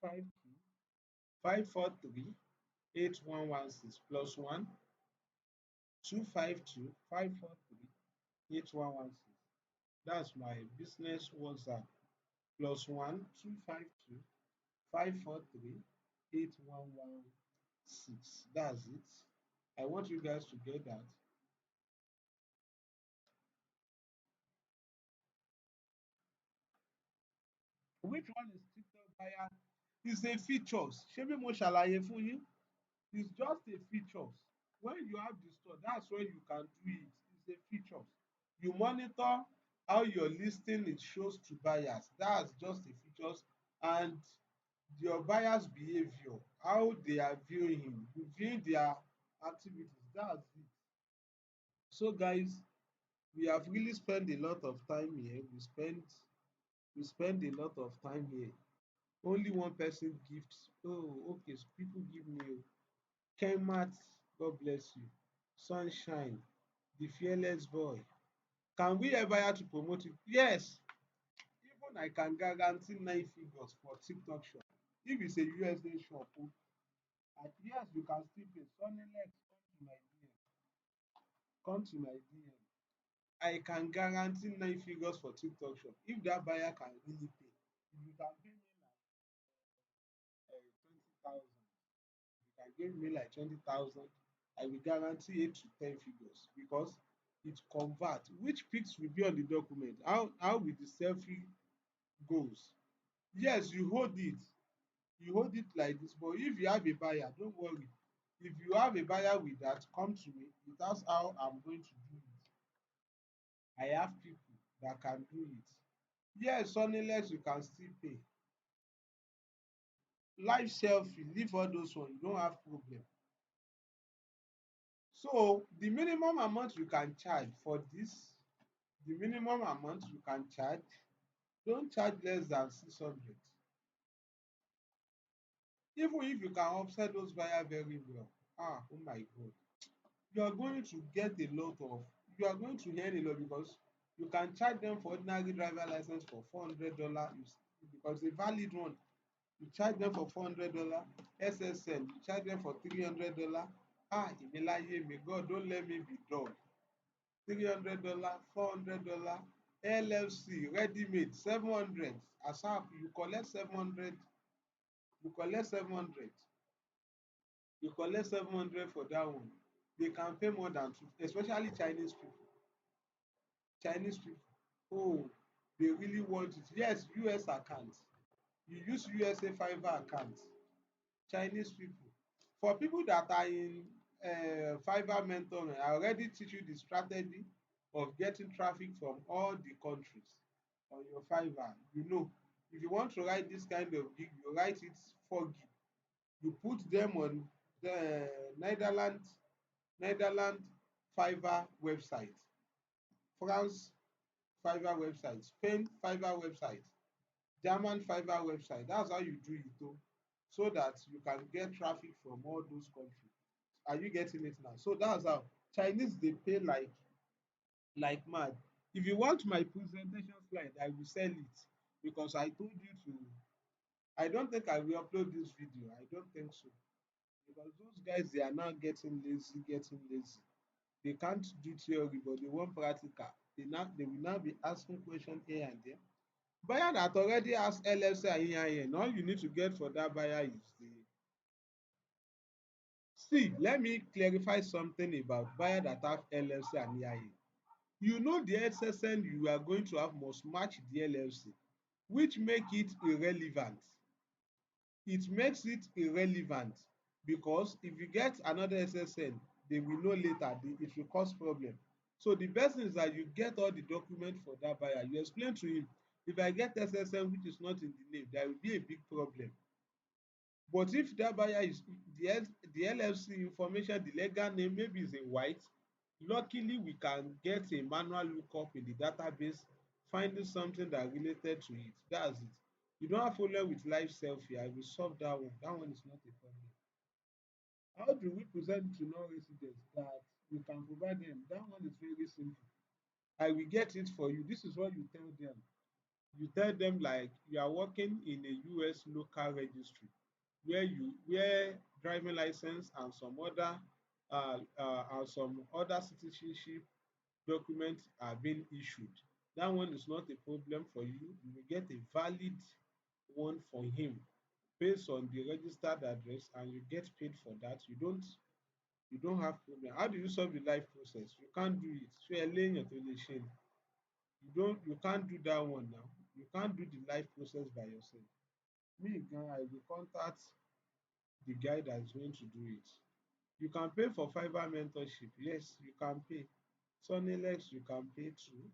252 543 8116 +1 252 543 8116. That's my business WhatsApp. +1 252 543 8116. That's it. I want you guys to get that. Which one is TikTok buyer? It's a features. Ṣé bí mo ṣàlàyé fún yín? It's just a features. When you have the store, that's when you can do it. It's a features. You monitor how your listing it shows to buyers. That's just the features. And your buyers behavior, how they are viewing him, viewing their activities. That's it. So guys, we have really spent a lot of time here. We spend a lot of time here. Only one person gifts. Oh, okay. So people give me Kemat, God bless you. Sunshine, the fearless boy. Can we ever have to promote it? Yes. Even I can guarantee 9 figures for TikTok shop. If it's a USD shop, oh, at yes, you can still pay. Sunny Lex, come to my DM. I can guarantee 9 figures for TikTok shop. If that buyer can really pay, if you can pay me like 20,000, you can give me like 20,000, I will guarantee 8 to 10 figures because it convert. Which pics will be on the document? How will the selfie goes? Yes, you hold it like this, but if you have a buyer, don't worry. If you have a buyer with that, come to me. That's how I'm going to do it. I have people that can do it. Yes, unless you can still pay. Live selfie, leave all those ones, you don't have problem. So the minimum amount you can charge for this, the minimum amount you can charge, don't charge less than 600. Even if you can upsell those buyer very well, oh my god, you are going to get a lot of, you are going to earn a lot because you can charge them for ordinary driver license for $400 because a valid one. You charge them for $400. SSN, you charge them for $300. Imilaye, may God don't let me be dull. $300, $400. LFC, ready made, 700. ASAP, you collect 700. You collect 700. You collect 700 for that one. They can pay more than two, especially Chinese people. Chinese people. Oh, they really want it. Yes, US account. You use USA Fiverr account. Chinese people. For people that are in Fiverr mentoring, I already teach you the strategy of getting traffic from all the countries on your Fiverr. You know, if you want to write this kind of gig, you write it 4 gig. You put them on the Netherlands Fiverr website, France Fiverr website, Spain Fiverr website, German Fiverr website. That's how you do it oh, so that you can get traffic from all those countries. Are you getting it now? So that's how Chinese they pay like mad. If you want my presentation slide, I will sell it because I told you to. I don't think I will upload this video. I don't think so because those guys they are now getting lazy, getting lazy. They can't do theory, but they want practical. They will now be asking questions here and there. Buyer that already has LLC and EIN, all you need to get for that buyer is the. See, let me clarify something about buyer that have LLC and EIN. You know the SSN you are going to have must match the LLC, which make it irrelevant. It makes it irrelevant because if you get another SSN, they will know later it will cause problem. So the best thing is that you get all the document for that buyer. You explain to him, if I get SSN which is not in the name, there will be a big problem. But if that buyer is the LLC information, the legal name maybe is in white, luckily we can get a manual lookup in the database, finding something that related to it. That's it. You don't have problem with live selfie. I will solve that one. That one is not a problem. How do we present to non-residents that we can provide them? That one is very simple. I will get it for you. This is what you tell them. You tell them like you are working in a US local registry where driving license and some other citizenship documents are being issued. That one is not a problem for you. You will get a valid one for him based on the registered address and you get paid for that. You don't have problem. How do you solve the life process? You can't do it. So you're laying your shame. You can't do that one now. You can't do the life process by yourself. Me gan, I will contact the guy that is going to do it. You can pay for Fiverr mentorship. Yes, you can pay. Sunnylex, you can pay too.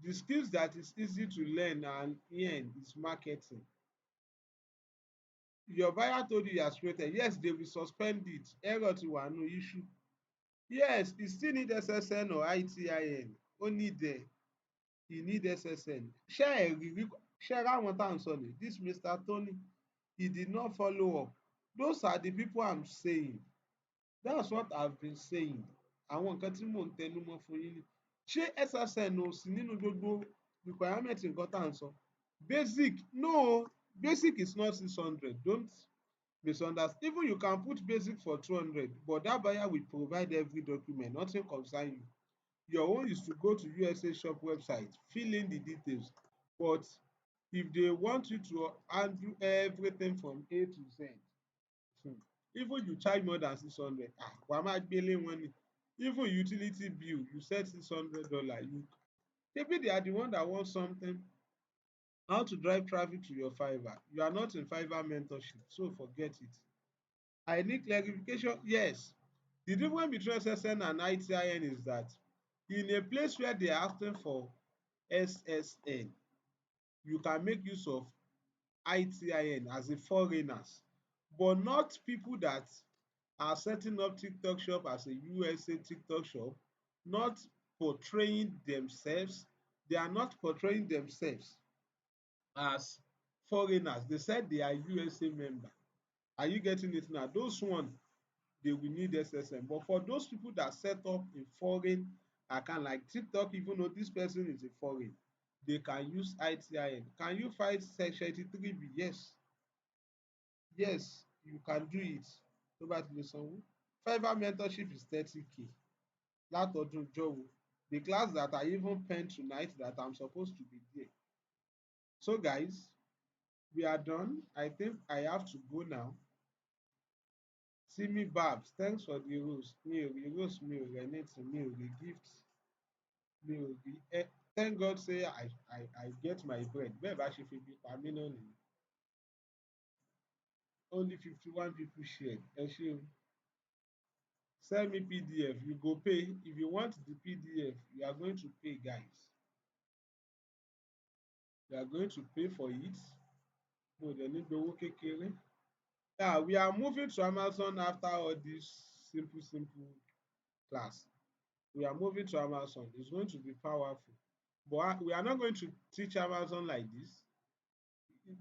The skills that is easy to learn and earn is marketing. Your buyer told you he has created, yes, they will suspend it. Error ti wà nínú issue. Yes, e still need SSN or ITIN. Ó need ẹ̀, e need SSN. Ṣé ẹ ráwọn tá à ń sọ ni? This Mr. Tony, he did not follow up. Those are the people I'm saying. That's what I've been saying. Àwọn nǹkan tí mò ń tẹnu mọ́ fún yín ni. Ṣé SSN ò sí nínú gbogbo requirement nǹkan tá à ń sọ? Basic, no, basic is not 600. Don't misunderstand. Even you can put basic for 200, but that buyer will provide every document. Nothing concern you. Your own is to go to USA shop website, fill in the details. But if they want you to handle everything from A to Z, even you charge more than 600, wàá máa gbélé wọn ni. Even utility bill, you said $600. Maybe they are the one that want something. How to drive traffic to your Fiverr. You are not in Fiverr mentorship, so forget it. I need clarification. Yes. The difference between SSN and ITIN is that in a place where they are asking for SSN, you can make use of ITIN as a foreigners, but not people that are setting up TikTok shop as a USA TikTok shop, not portraying themselves. They are not portraying themselves as foreigners. They said they are USA member. Are you getting it now? Those ones, they will need SSN. But for those people that set up a foreign account like TikTok, even though this person is a foreign, they can use ITIN. Can you find section 83B? Yes. Yes, you can do it. Tó bá ti lè sanwó. Fiverr mentorship is 30K. Látọdún Jọ̀wọ́. The class that I even penned tonight that I'm supposed to be there. So guys, we are done. I think I have to go now. Simi Babs, thanks for the rose. Mi ò rí rose, mi ò rí anything, mi ò rí gift, mi ò rí thank God say I get my bread. Bẹ́ẹ̀ bá ṣe fi bí pa mí náà nìyẹn. Only 51 people shared. Ẹ ṣé o. Send me PDF, you go pay. If you want the PDF, you are going to pay, guys. You are going to pay for it. Mo dẹ̀ ní gbowó kékeré. Yeah, we are moving to Amazon after all this simple class. We are moving to Amazon. It's going to be powerful. But we are not going to teach Amazon like this.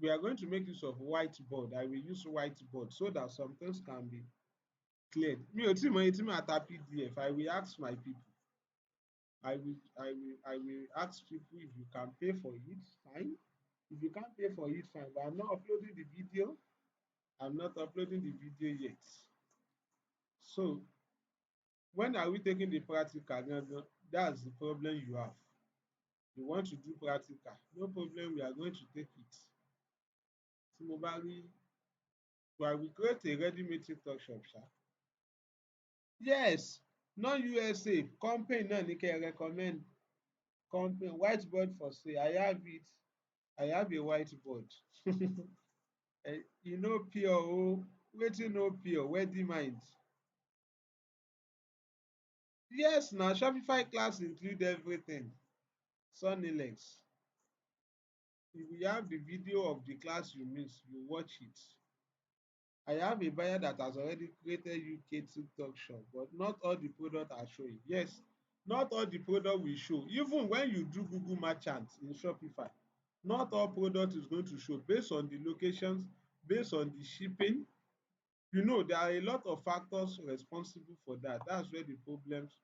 We are going to make use of whiteboard. I will use whiteboard so that some things can be cleared. Mi ò tí mọ iye tí màá ta PDF. I will ask my people. I will ask people if you can pay for it, fine. If you can't pay for it, fine. But I'm not uploading the video. I'm not uploading the video yet. So when are we taking the practical? That's the problem you have. You want to do practical. No problem, we are going to take it. Tí mo bá rí, I will create a ready-made TikTok shop, sha. Yes, non-USA company náà ní kẹ́ recommend company whiteboard for sale. I have it. I have a whiteboard. You know pure o, wetin no pure, wedding mind. Yes, na Shopify class include everything. Sonilex. If you have the video of the class you miss, you watch it. I have a buyer that has already created UK TikTok shop, but not all the product are showing. Yes, not all the product will show. Even when you do Google Merchant in Shopify, not all product is going to show based on the locations, based on the shipping. You know, there are a lot of factors responsible for that. That's where the problems.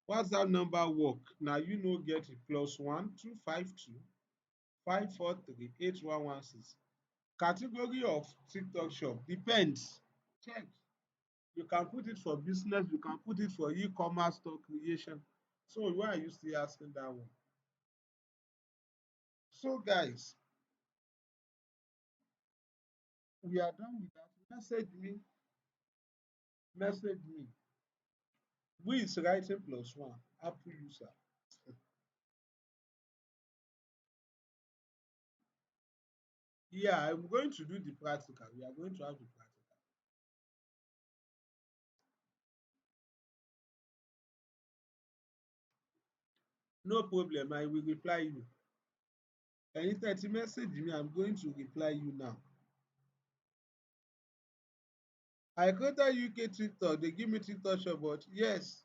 WhatsApp number work. Now you know get it +1 252 543 8116. Category of TikTok shop depends. Check. You can put it for business, you can put it for e-commerce store creation. So why are you still asking that one? So guys, we are done with that. Message me. Who is writing +1? Apple user. Yeah, I'm going to do the practical. We are going to have the practical. No problem, I will reply you. Ẹ̀yin tẹ́ ẹ ti message me, I'm going to reply you now. I created UK TikTok, they give me TikTok shop, but yes,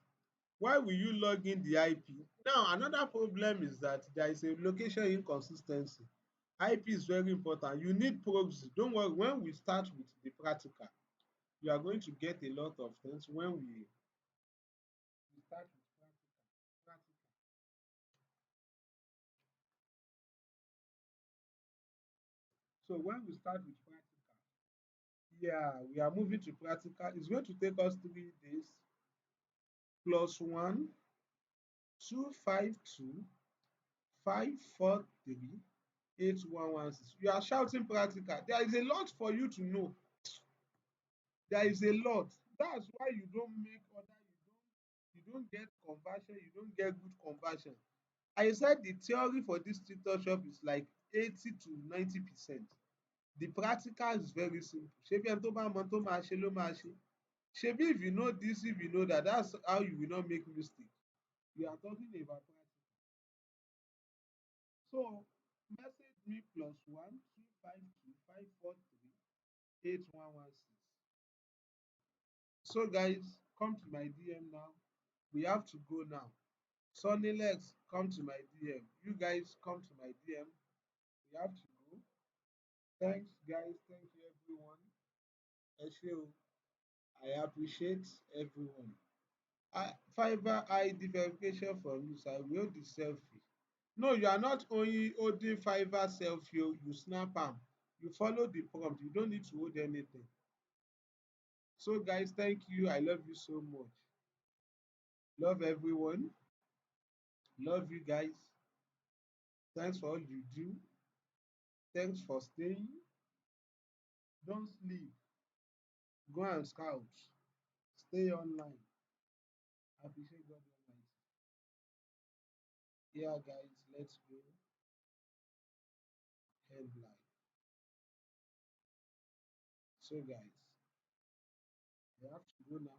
why will you log in the IP? Now, another problem is that there is a location inconsistency. IP is very important. You need proxy. Don't worry, when we start with the practical, you are going to get a lot of things when we start with practical. So when we start with practical, yeah, we are moving to practical. It's going to take us 3 days plus 1 252 543 8116. You are shouting practical. There is a lot for you to know. There is a lot. That's why you don't make other, you don't get conversion, you don't get good conversion. I said the theory for this TikTok shop is like 80 to 90%. The practical is very simple. Ṣebí ẹni tó bá mọ tó máa ṣe ló máa ṣe. Ṣebí if you know this, if you know that, that's how you will not make mistake. We are talking about practical. So message me +1 252 543 8116. So guys, come to my DM now. We have to go now. Sunny Legs, come to my DM. You guys come to my DM. We have to go. Thanks, guys. Thank you, everyone. Ẹ ṣé o. I appreciate everyone. Fiverr ID verification from you, sir. We hold the selfie. No, you are not only holding Fiverr selfie, you snap am. You follow the prompt. You don't need to hold anything. So, guys, thank you. I love you so much. Love everyone. Love you guys. Thanks for all you do. Thanks for staying. Don't sleep. Go and scout. Stay online. Appreciate God Almighty. Yeah, guys, let's go. Headline. So, guys, I have to go now.